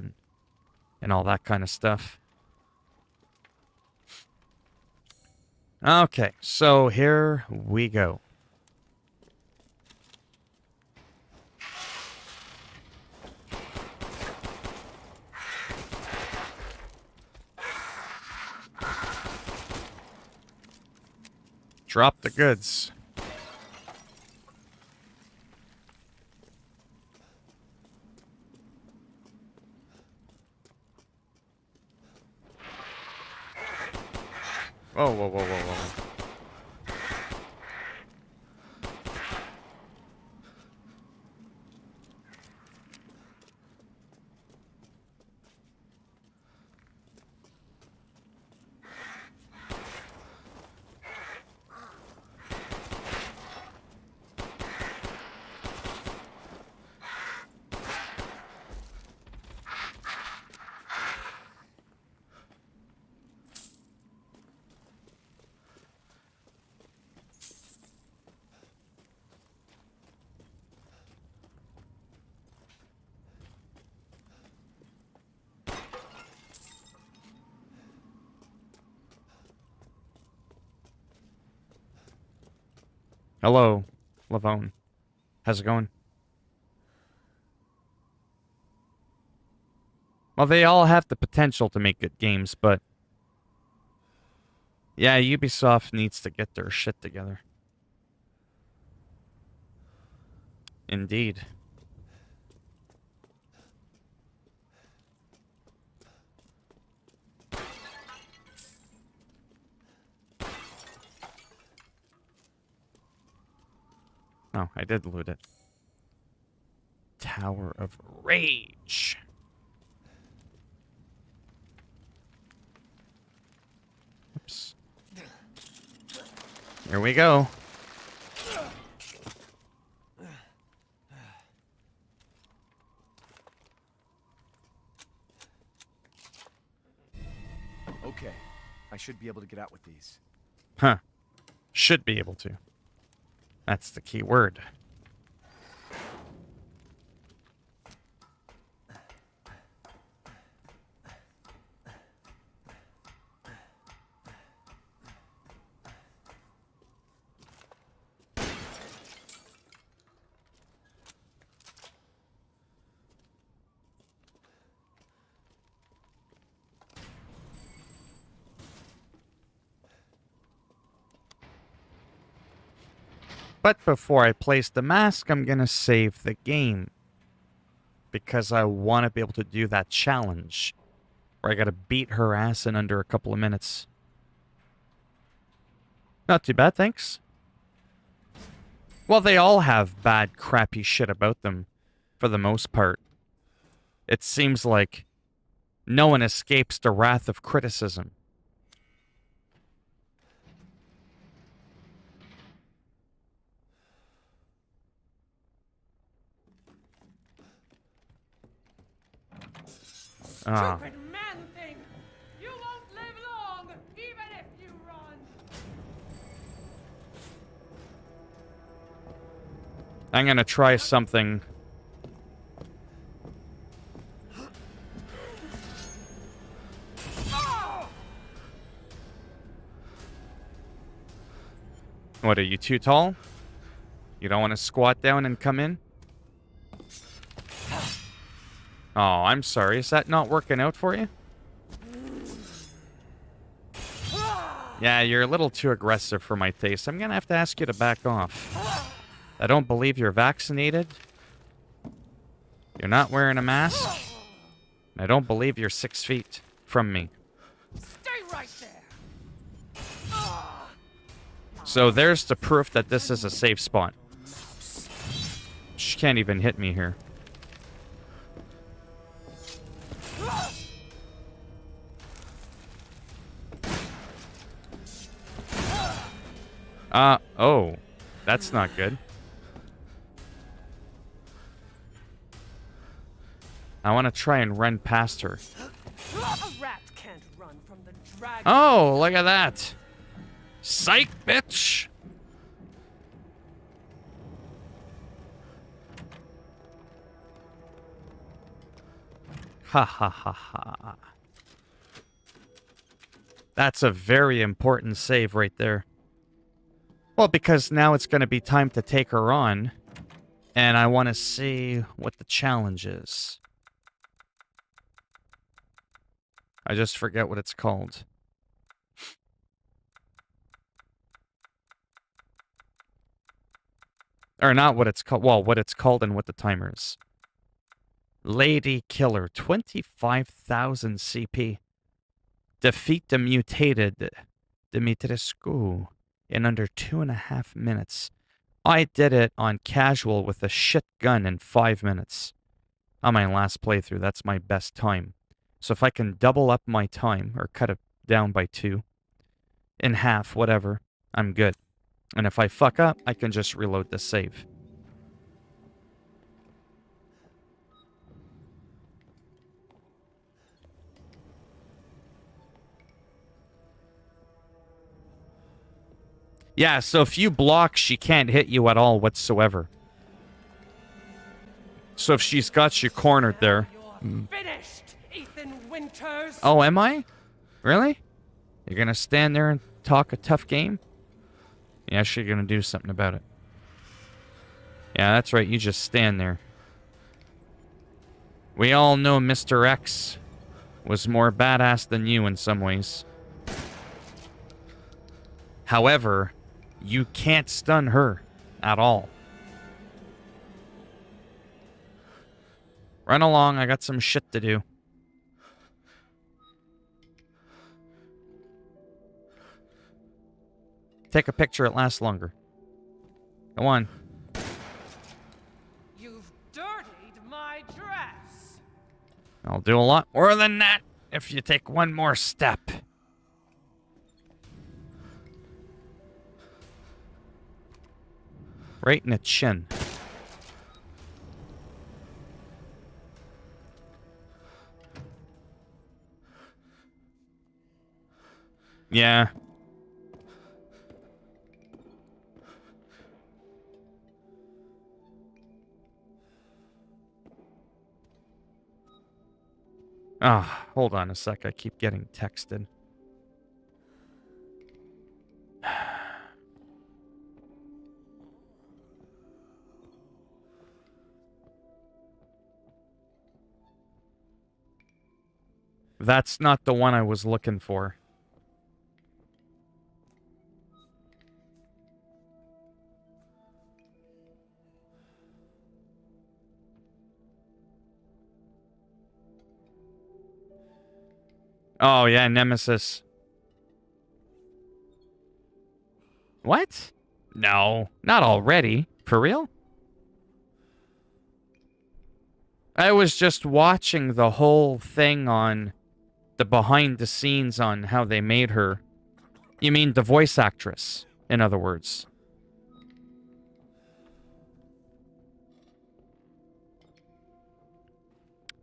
and all that kind of stuff. Okay, so here we go. Drop the goods. Whoa, whoa, whoa, whoa, whoa. Hello, Lavone. How's it going? Well, they all have the potential to make good games, but yeah, Ubisoft needs to get their shit together. Indeed. Oh, I did loot it. Tower of Rage. Oops. Here we go. Okay, I should be able to get out with these. Huh. Should be able to. That's the key word. But before I place the mask, I'm going to save the game. Because I want to be able to do that challenge. Where I got to beat her ass in under a couple of minutes. Not too bad, thanks. Well, they all have bad, crappy shit about them. For the most part. It seems like no one escapes the wrath of criticism. Ah. Stupid man thing! You won't live long, even if you run! I'm gonna try something. What, are you too tall? You don't want to squat down and come in? Oh, I'm sorry. Is that not working out for you? Yeah, you're a little too aggressive for my taste. I'm gonna have to ask you to back off. I don't believe you're vaccinated. You're not wearing a mask. And I don't believe you're 6 feet from me. Stay right there. So there's the proof that this is a safe spot. She can't even hit me here. Oh. That's not good. I want to try and run past her. A rat can't run from the dragon. Oh, look at that. Psych, bitch. Ha ha ha ha. That's a very important save right there. Well, because now it's going to be time to take her on. And I want to see what the challenge is. I just forget what it's called. Or not what it's called. Well, what it's called and what the timer is. Lady Killer, 25,000 CP. Defeat the mutated Dimitrescu in under 2.5 minutes. I did it on casual with a shit gun in 5 minutes. On my last playthrough, that's my best time. So if I can double up my time, or cut it down by 2, in half, whatever, I'm good. And if I fuck up, I can just reload the save. Yeah, so if you block, she can't hit you at all whatsoever. So if she's got you cornered there... You're finished, Ethan Winters. Oh, am I? Really? You're gonna stand there and talk a tough game? Yeah, you're gonna do something about it. Yeah, that's right, you just stand there. We all know Mr. X was more badass than you in some ways. However, you can't stun her at all. Run along, I got some shit to do. Take a picture, it lasts longer. Go on. You've dirtied my dress. I'll do a lot more than that if you take one more step. Right in the chin. Yeah. Ah, hold on a sec. I keep getting texted. That's not the one I was looking for. Oh, yeah, Nemesis. What? No, not already. For real? I was just watching the whole thing on the behind the scenes on how they made her. You mean the voice actress, in other words.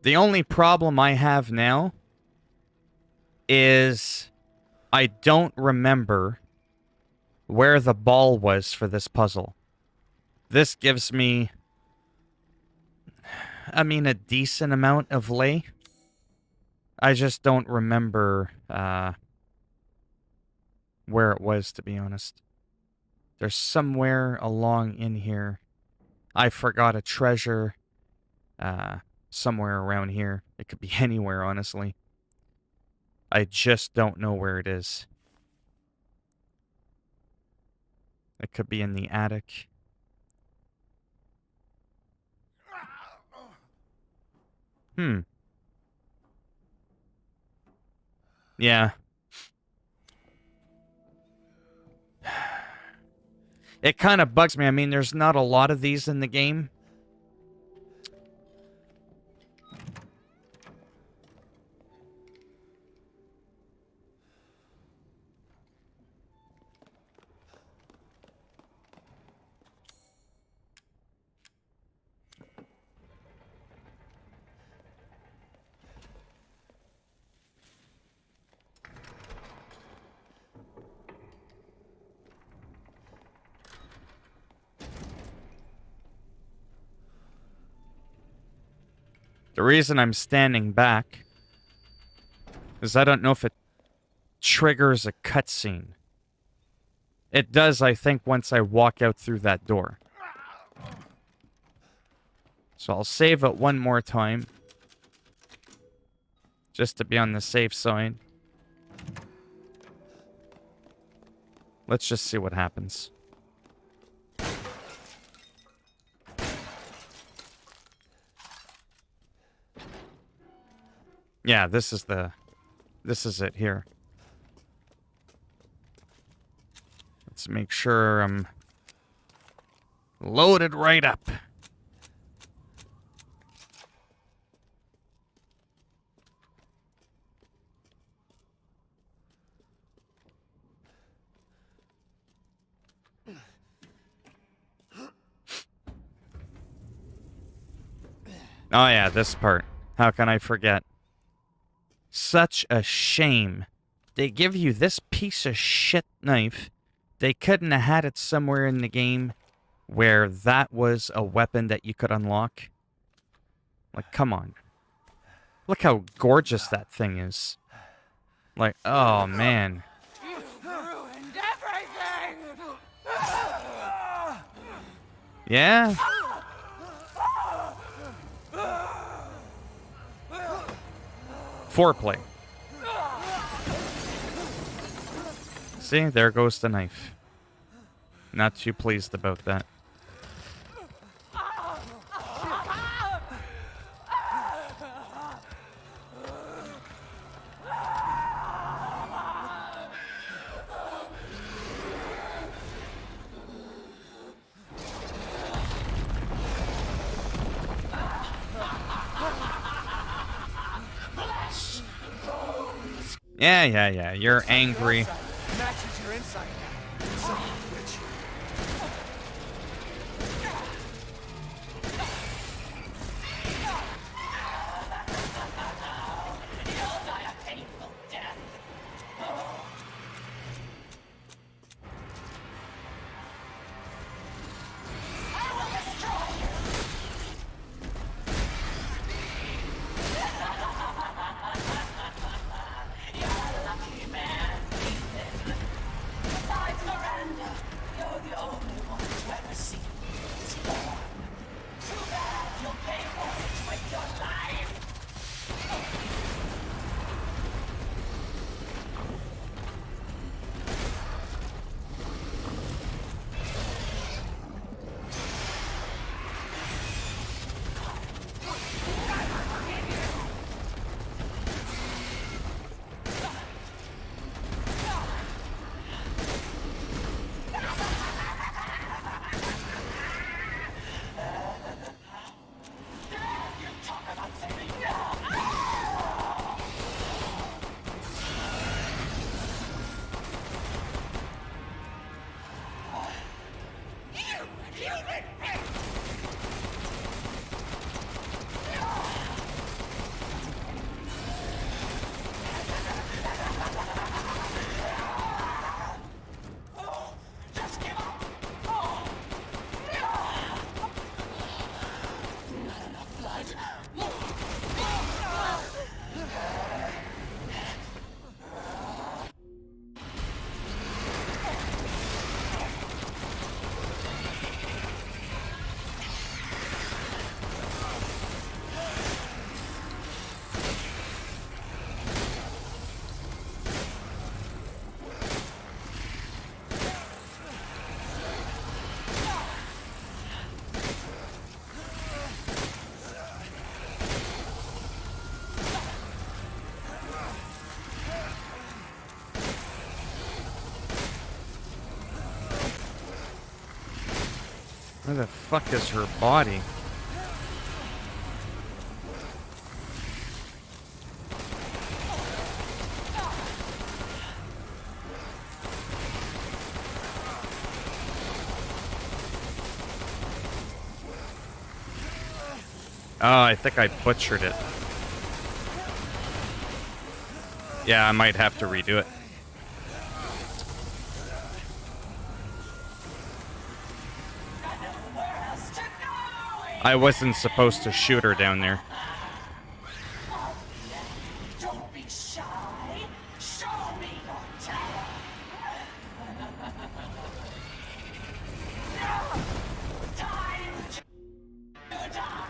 The only problem I have now is I don't remember where the ball was for this puzzle. This gives me, I mean, a decent amount of lay. I just don't remember where it was, to be honest. There's somewhere along in here. I forgot a treasure somewhere around here. It could be anywhere, honestly. I just don't know where it is. It could be in the attic. Yeah. It kind of bugs me. I mean, there's not a lot of these in the game. The reason I'm standing back is I don't know if it triggers a cutscene. It does, I think, once I walk out through that door. So I'll save it one more time. Just to be on the safe side. Let's just see what happens. Yeah, this is it here. Let's make sure I'm loaded right up. Oh yeah, this part. How can I forget? Such a shame. They give you this piece of shit knife. They couldn't have had it somewhere in the game where that was a weapon that you could unlock. Like, come on. Look how gorgeous that thing is. Like, oh man. You've ruined everything! Yeah? Foreplay. See, there goes the knife. Not too pleased about that. Yeah. You're angry. Matches your insight. Son of a bitch. Where the fuck is her body? Oh, I think I butchered it. Yeah, I might have to redo it. I wasn't supposed to shoot her down there. Don't be shy. Show me your talent. Time to die.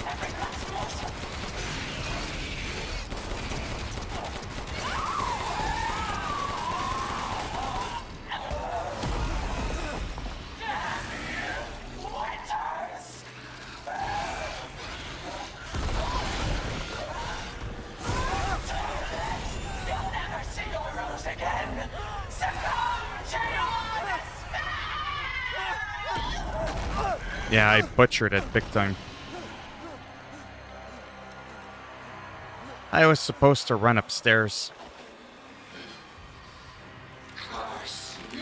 Every last morsel. Winters. You'll never see your rose again. Succumb to your despair. Yeah, I butchered it big time. I was supposed to run upstairs. Curse you.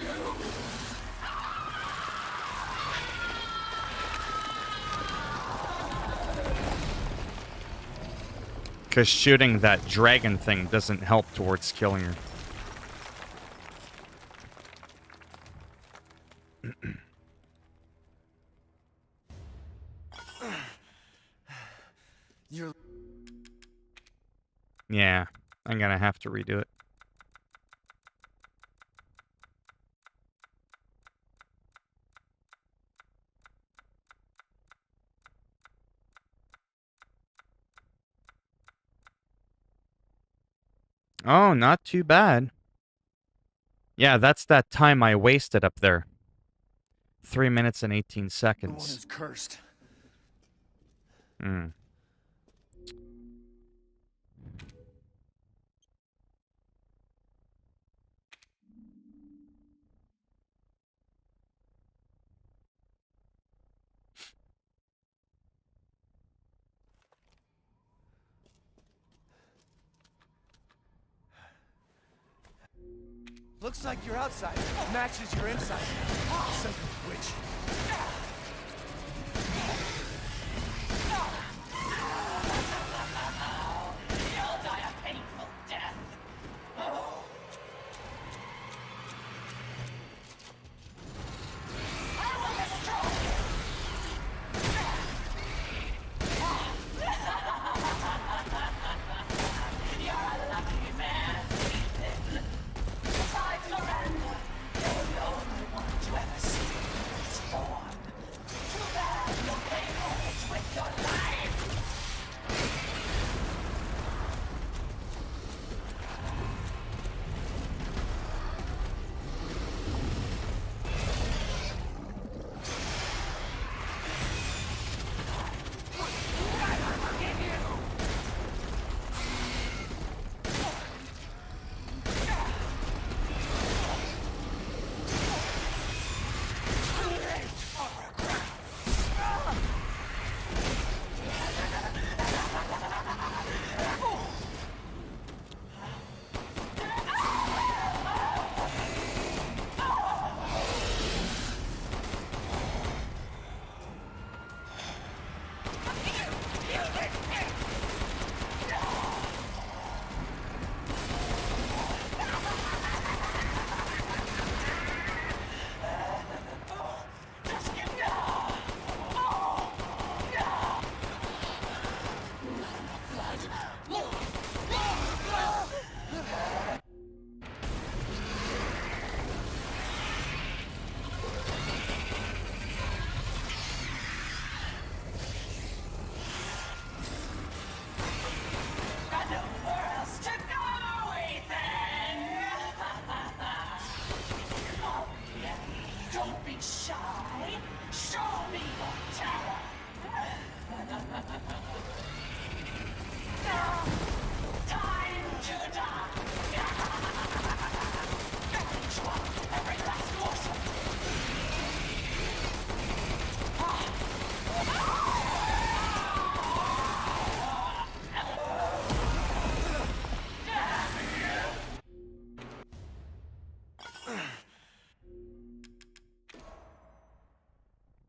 Because shooting that dragon thing doesn't help towards killing her. You're Yeah, I'm gonna have to redo it. Oh, not too bad. Yeah, that's that time I wasted up there. 3 minutes and 18 the one seconds. who's cursed. Hmm. Looks like your outside matches your inside. Son of a witch. You'll die a painful death. I will destroy you. You're a lucky man. If I surrender, you're the only one to ever see this war.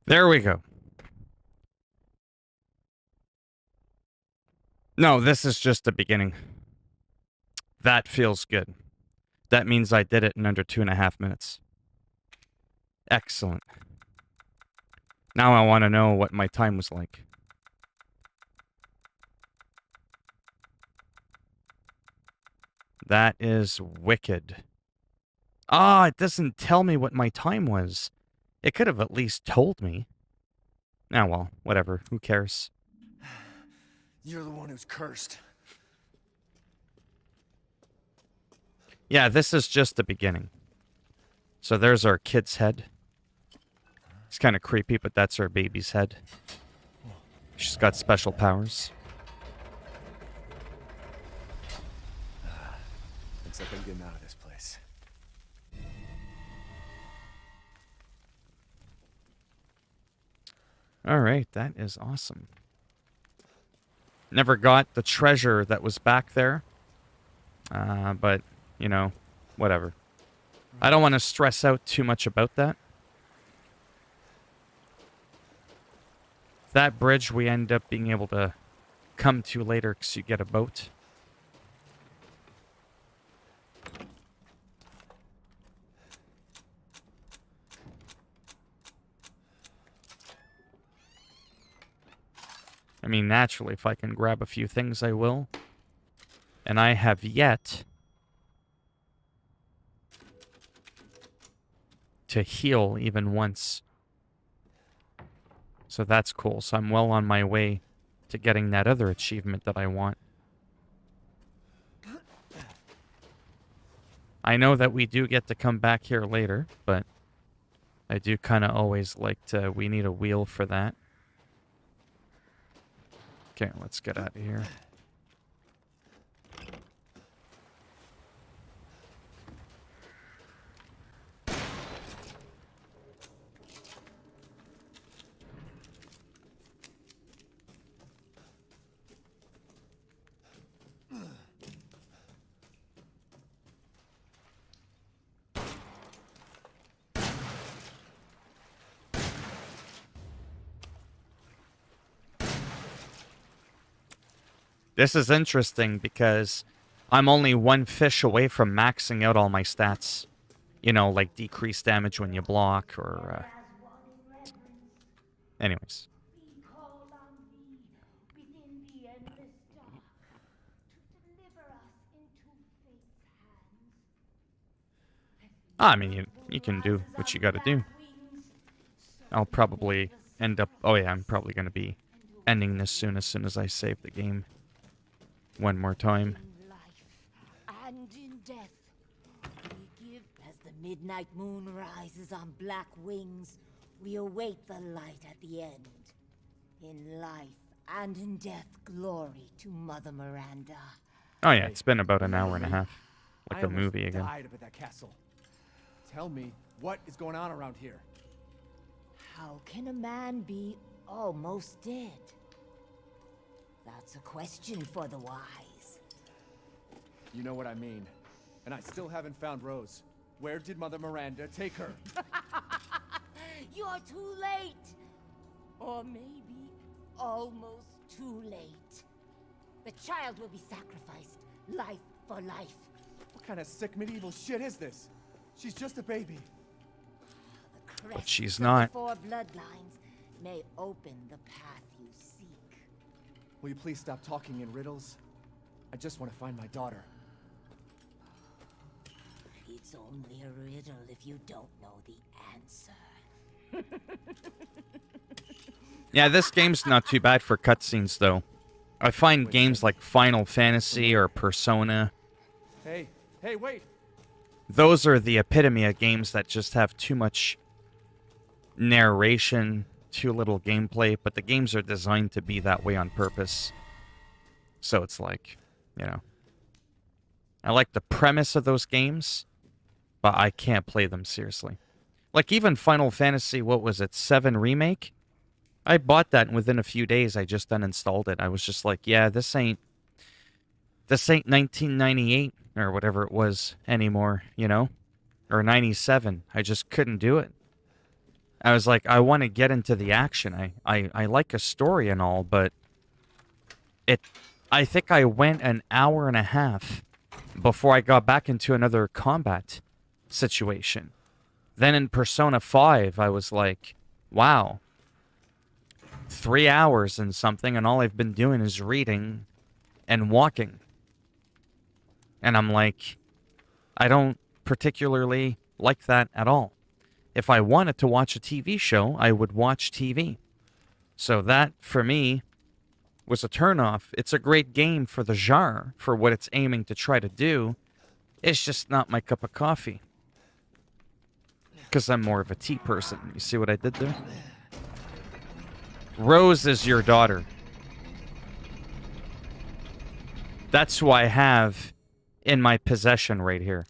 There we go. No, this is just the beginning. That feels good. That means I did it in under 2.5 minutes. Excellent. Now I want to know what my time was like. That is wicked. Ah, it doesn't tell me what my time was. It could have at least told me. Ah, well, whatever. Who cares? You're the one who's cursed. Yeah, this is just the beginning. So there's our kid's head. It's kind of creepy, but that's our baby's head. She's got special powers. Looks like I'm getting out of this place. Alright, that is awesome. Never got the treasure that was back there. But, you know, whatever. I don't want to stress out too much about that. That bridge we end up being able to come to later because you get a boat. I mean, naturally, if I can grab a few things, I will. And I have yet to heal even once. So that's cool. So I'm well on my way to getting that other achievement that I want. I know that we do get to come back here later, but I do kind of always like to... We need a wheel for that. Okay, let's get out of here. This is interesting because I'm only one fish away from maxing out all my stats. You know, like decreased damage when you block or... Anyways. I mean, you can do what you gotta do. I'll probably end up... Oh yeah, I'm probably gonna be ending this soon as I save the game. One more time. In life and in death, we give as the midnight moon rises on black wings. We await the light at the end. In life and in death, glory to Mother Miranda. Oh yeah, it's been about an hour and a half. Like I a movie almost again. died up at that castle. Tell me, what is going on around here? How can a man be almost dead? That's a question for the wise. You know what I mean. And I still haven't found Rose. Where did Mother Miranda take her? You're too late. Or maybe almost too late. The child will be sacrificed, life for life. What kind of sick medieval shit is this? She's just a baby. The But she's crests of not. the 4 bloodlines may open the path you seek. Will you please stop talking in riddles? I just want to find my daughter. It's only a riddle if you don't know the answer. Yeah, this game's not too bad for cutscenes, though. I find games like Final Fantasy or Persona, Hey, wait! those are the epitome of games that just have too much narration, too little gameplay, but the games are designed to be that way on purpose. So it's like, you know, I like the premise of those games, but I can't play them seriously. Like even Final Fantasy, what was it, 7 Remake? I bought that and within a few days I just uninstalled it. I was just like, yeah, this ain't 1998 or whatever it was anymore, you know? Or 97. I just couldn't do it. I was like, I want to get into the action. I like a story and all, but I think I went an hour and a half before I got back into another combat situation. Then in Persona 5, I was like, wow, 3 hours and something, and all I've been doing is reading and walking. And I'm like, I don't particularly like that at all. If I wanted to watch a TV show, I would watch TV. So that, for me, was a turnoff. It's a great game for the genre, for what it's aiming to try to do. It's just not my cup of coffee. Because I'm more of a tea person. You see what I did there? Rose is your daughter. That's who I have in my possession right here.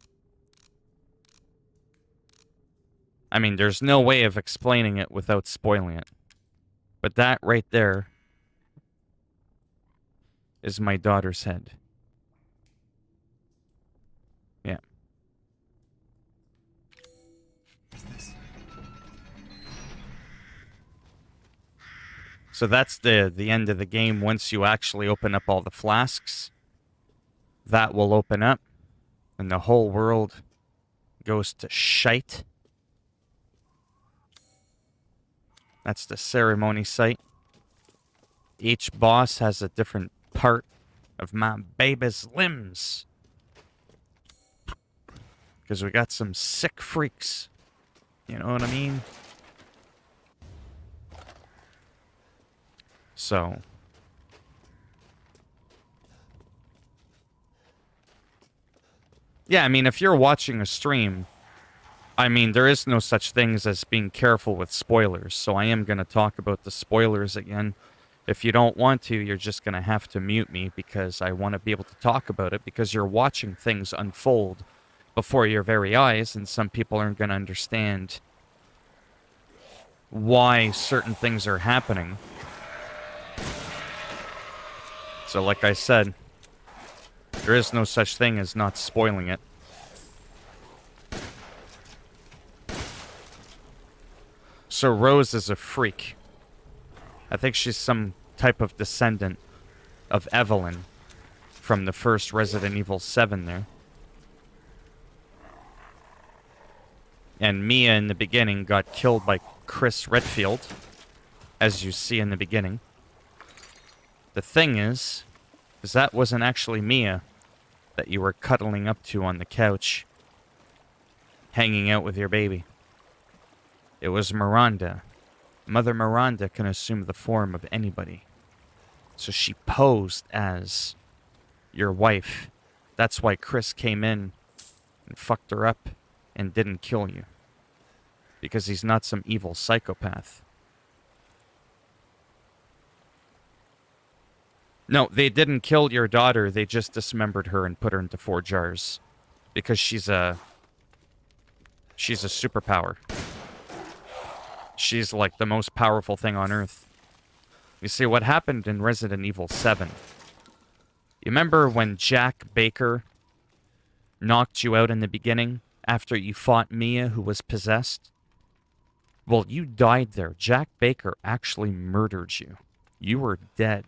I mean, there's no way of explaining it without spoiling it. But that right there is my daughter's head. Yeah. So that's the end of the game. Once you actually open up all the flasks, that will open up, and the whole world goes to shite. That's the ceremony site. Each boss has a different part of my baby's limbs. Because we got some sick freaks. You know what I mean? So. Yeah, I mean, if you're watching a stream, I mean, there is no such things as being careful with spoilers, so I am going to talk about the spoilers again. If you don't want to, you're just going to have to mute me, because I want to be able to talk about it, because you're watching things unfold before your very eyes, and some people aren't going to understand why certain things are happening. So like I said, there is no such thing as not spoiling it. So Rose is a freak. I think she's some type of descendant of Evelyn from the first Resident Evil 7 there. And Mia in the beginning got killed by Chris Redfield, as you see in the beginning. The thing is that wasn't actually Mia that you were cuddling up to on the couch, hanging out with your baby. It was Miranda. Mother Miranda can assume the form of anybody. So she posed as your wife. That's why Chris came in and fucked her up and didn't kill you. Because he's not some evil psychopath. No, they didn't kill your daughter. They just dismembered her and put her into 4 jars. Because she's a superpower. She's like the most powerful thing on Earth. You see, what happened in Resident Evil 7? You remember when Jack Baker knocked you out in the beginning after you fought Mia, who was possessed? Well, you died there. Jack Baker actually murdered you. You were dead.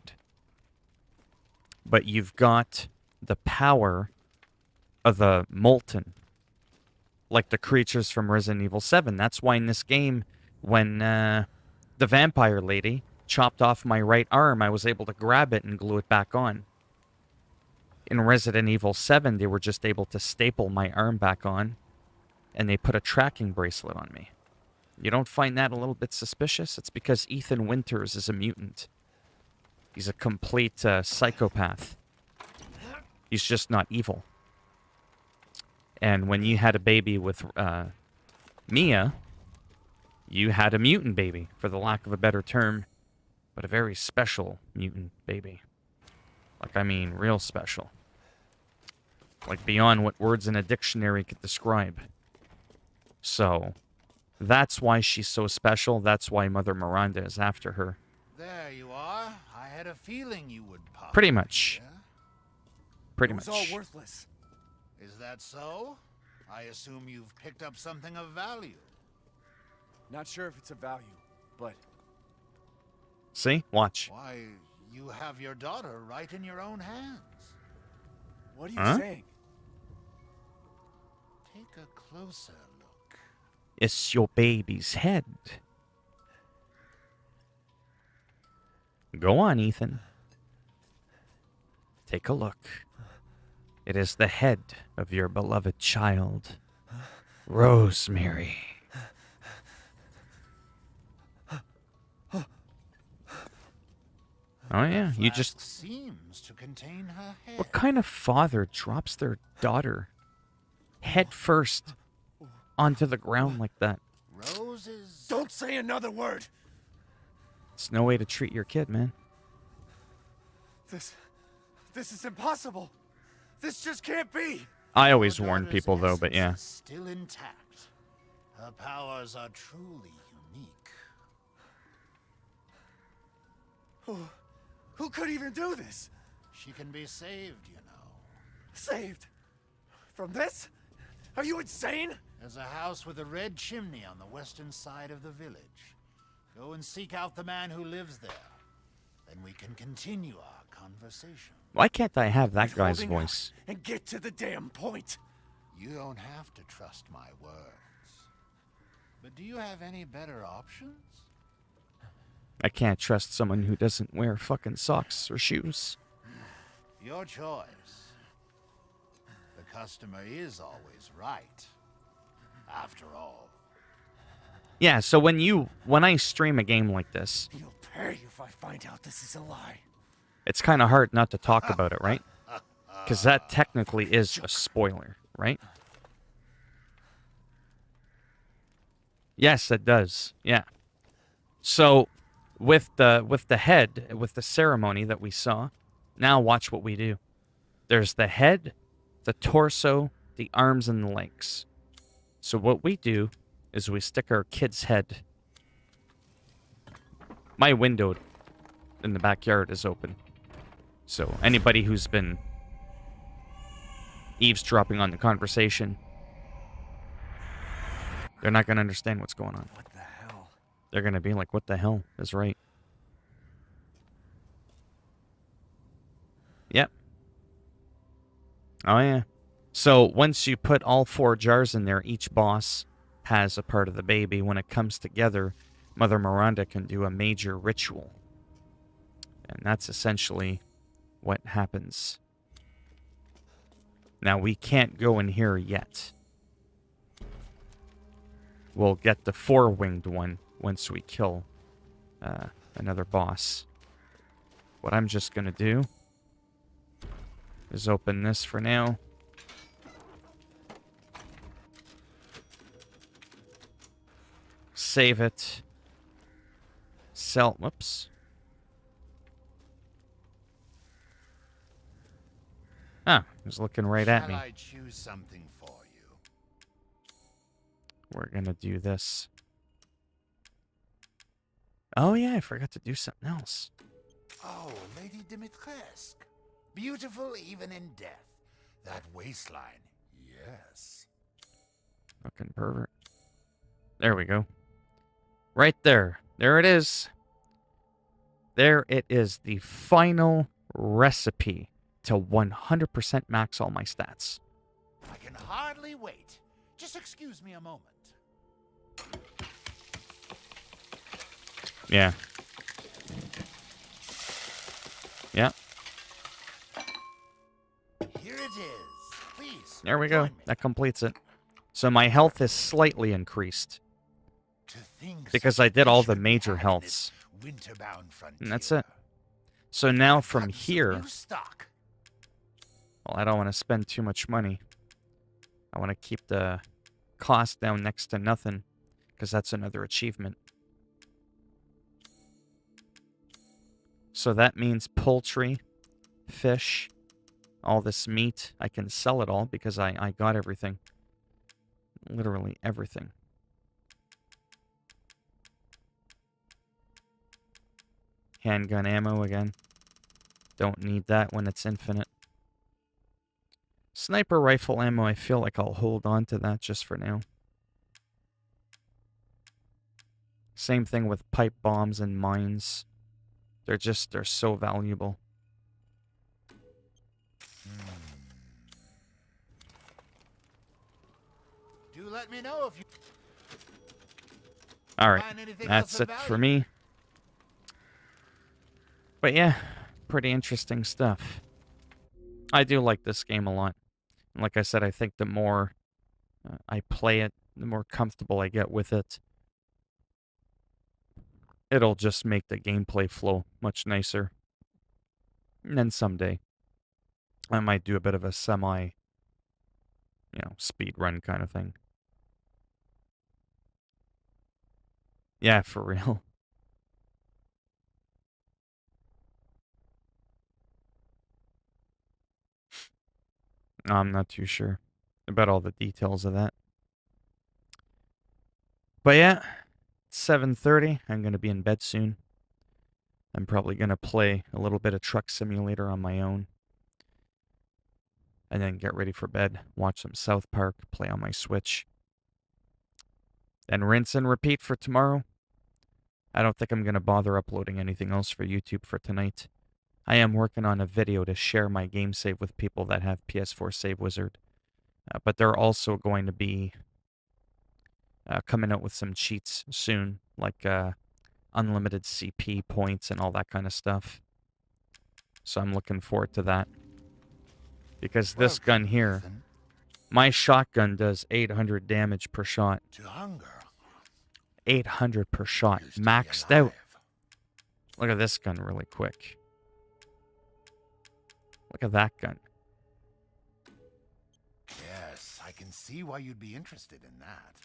But you've got the power of the Molten. Like the creatures from Resident Evil 7. That's why in this game, when the vampire lady chopped off my right arm, I was able to grab it and glue it back on. In Resident Evil 7, they were just able to staple my arm back on, and they put a tracking bracelet on me. You don't find that a little bit suspicious? It's because Ethan Winters is a mutant. He's a complete psychopath. He's just not evil. And when you had a baby with Mia, you had a mutant baby, for the lack of a better term, but a very special mutant baby. Like, I mean, real special. Like, beyond what words in a dictionary could describe. So, that's why she's so special. That's why Mother Miranda is after her. There you are. I had a feeling you would pop. Pretty much. Yeah? Pretty It was much. all worthless. Is that so? I assume you've picked up something of value. Not sure if it's a value, but See? Watch. Why, you have your daughter right in your own hands. what are you Huh? saying? Take a closer look. It's your baby's head. Go on, Ethan. Take a look. It is the head of your beloved child, Rosemary. Oh yeah, you just... Flask seems to contain her head. What kind of father drops their daughter head first onto the ground like that? Roses. Don't say another word. It's no way to treat your kid, man. This is impossible. This just can't be. I always Your warn daughter's people though, but essence yeah. is still intact. Her powers are truly unique. Who could even do this? She can be saved, you know. Saved? From this? Are you insane? There's a house with a red chimney on the western side of the village. Go and seek out the man who lives there. Then we can continue our conversation. Why can't I have that He's guy's holding out. voice? And get to the damn point. You don't have to trust my words. But do you have any better options? I can't trust someone who doesn't wear fucking socks or shoes. Your choice. The customer is always right. After all. Yeah, so when I stream a game like this, You'll pay if I find out this is a lie. it's kind of hard not to talk about it, right? Because that technically is a spoiler, right? Yes, it does. Yeah. So with the head, with the ceremony that we saw, now watch what we do. There's the head, the torso, the arms, and the legs. So what we do is we stick our kid's head. My window in the backyard is open. So anybody who's been eavesdropping on the conversation, they're not going to understand what's going on. What the hell? They're going to be like, what the hell is right? Yep. Oh, yeah. So once you put all 4 jars in there, each boss has a part of the baby. When it comes together, Mother Miranda can do a major ritual. And that's essentially what happens. Now, we can't go in here yet. We'll get the 4-winged one once we kill another boss. What I'm just going to do is open this for now. Save it. Sell. Whoops. Ah, he was looking right at me. Shall I choose something for you? We're gonna do this. Oh yeah, I forgot to do something else. Oh, Lady Dimitrescu. Beautiful even in death. That waistline, yes. Fucking pervert. There we go. Right there. There it is. There it is. The final recipe to 100% max all my stats. I can hardly wait. Just excuse me a moment. Yeah. Yeah. Here it is. Please. There we go. join me. That completes it. So my health is slightly increased To think because such I did all should the be major had in healths. this winter-bound frontier. And that's it. So now from Gotten some here, new stock. well, I don't want to spend too much money. I want to keep the cost down next to nothing because that's another achievement. So that means poultry, fish, all this meat. I can sell it all because I got everything. Literally everything. Handgun ammo again. Don't need that when it's infinite. Sniper rifle ammo, I feel like I'll hold on to that just for now. Same thing with pipe bombs and mines. They're so valuable. Do let me know if you Alright, find anything that's else of it for value. me. But yeah, pretty interesting stuff. I do like this game a lot. And like I said, I think the more I play it, the more comfortable I get with it. It'll just make the gameplay flow much nicer. And then someday, I might do a bit of a semi, speed run kind of thing. Yeah, for real. I'm not too sure about all the details of that. But yeah, it's 7:30. I'm going to be in bed soon. I'm probably going to play a little bit of Truck Simulator on my own. And then get ready for bed, watch some South Park, play on my Switch. Then rinse and repeat for tomorrow. I don't think I'm going to bother uploading anything else for YouTube for tonight. I am working on a video to share my game save with people that have PS4 Save Wizard. But they're also going to be coming out with some cheats soon, like unlimited CP points and all that kind of stuff. So I'm looking forward to that. Because this gun here, Ethan, my shotgun does 800 damage per shot. to hunger. 800 per shot, Used to be maxed out. alive. Look at this gun really quick. Look at that gun. Yes, I can see why you'd be interested in that.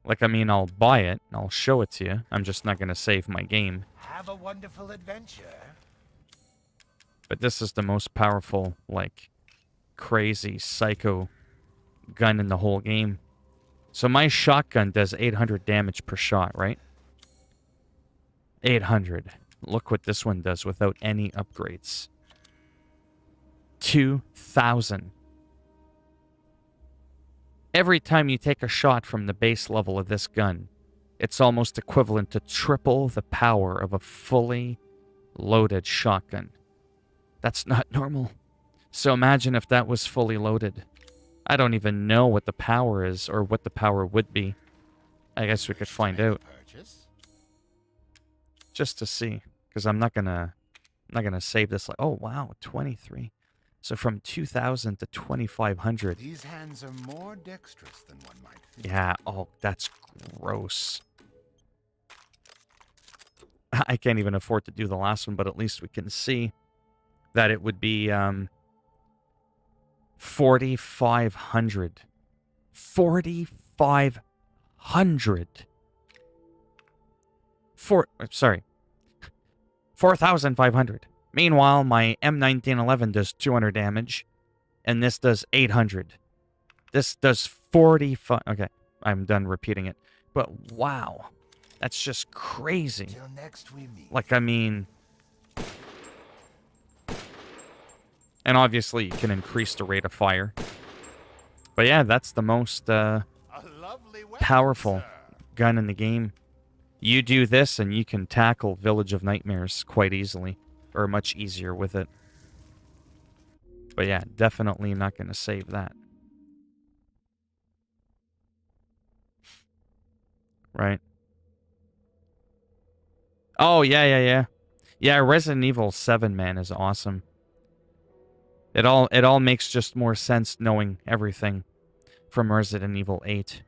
Like, I mean, I'll buy it, and I'll show it to you. I'm just not going to save my game. Have a wonderful adventure. But this is the most powerful, like, crazy, psycho gun in the whole game. So my shotgun does 800 damage per shot, right? 800. Look what this one does without any upgrades. 2,000. Every time you take a shot from the base level of this gun, it's almost equivalent to triple the power of a fully loaded shotgun. That's not normal. So imagine if that was fully loaded. I don't even know what the power is or what the power would be. I guess we could find out Purchase? just to see, because I'm not gonna save this. Like, oh wow, 23. So from 2,000 to 2,500. These hands are more dexterous than one might think. Yeah. Oh, that's gross. I can't even afford to do the last one, but at least we can see that it would be 4,500. 4,500. 4,500. Meanwhile, my M1911 does 200 damage, and this does 800. This does 45. Okay, I'm done repeating it. But wow, that's just crazy. Till next we meet. Like, I mean... And obviously, you can increase the rate of fire. But yeah, that's the most A lovely weapon, powerful sir. gun in the game. You do this, and you can tackle Village of Nightmares quite easily. Or much easier with it. But yeah, definitely not going to save that. Right. Oh, yeah. Yeah, Resident Evil 7, man, is awesome. It all makes just more sense knowing everything from Resident Evil 8.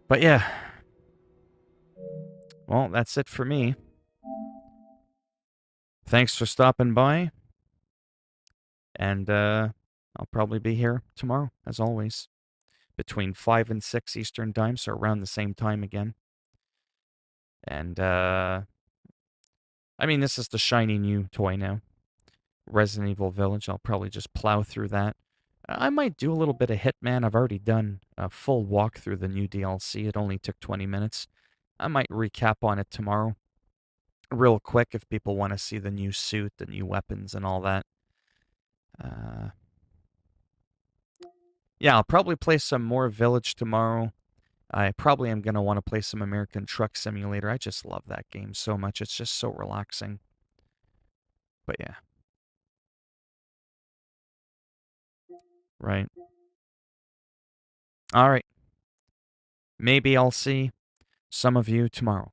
But yeah. Well, that's it for me. Thanks for stopping by. And I'll probably be here tomorrow, as always. Between 5 and 6 Eastern Time, so around the same time again. And, I mean, this is the shiny new toy now. Resident Evil Village. I'll probably just plow through that. I might do a little bit of Hitman. I've already done a full walk through the new DLC. It only took 20 minutes. I might recap on it tomorrow. Real quick, if people want to see the new suit, the new weapons, and all that. Yeah, I'll probably play some more Village tomorrow. I probably am going to want to play some American Truck Simulator. I just love that game so much. It's just so relaxing. But yeah. Right. All right. Maybe I'll see some of you tomorrow.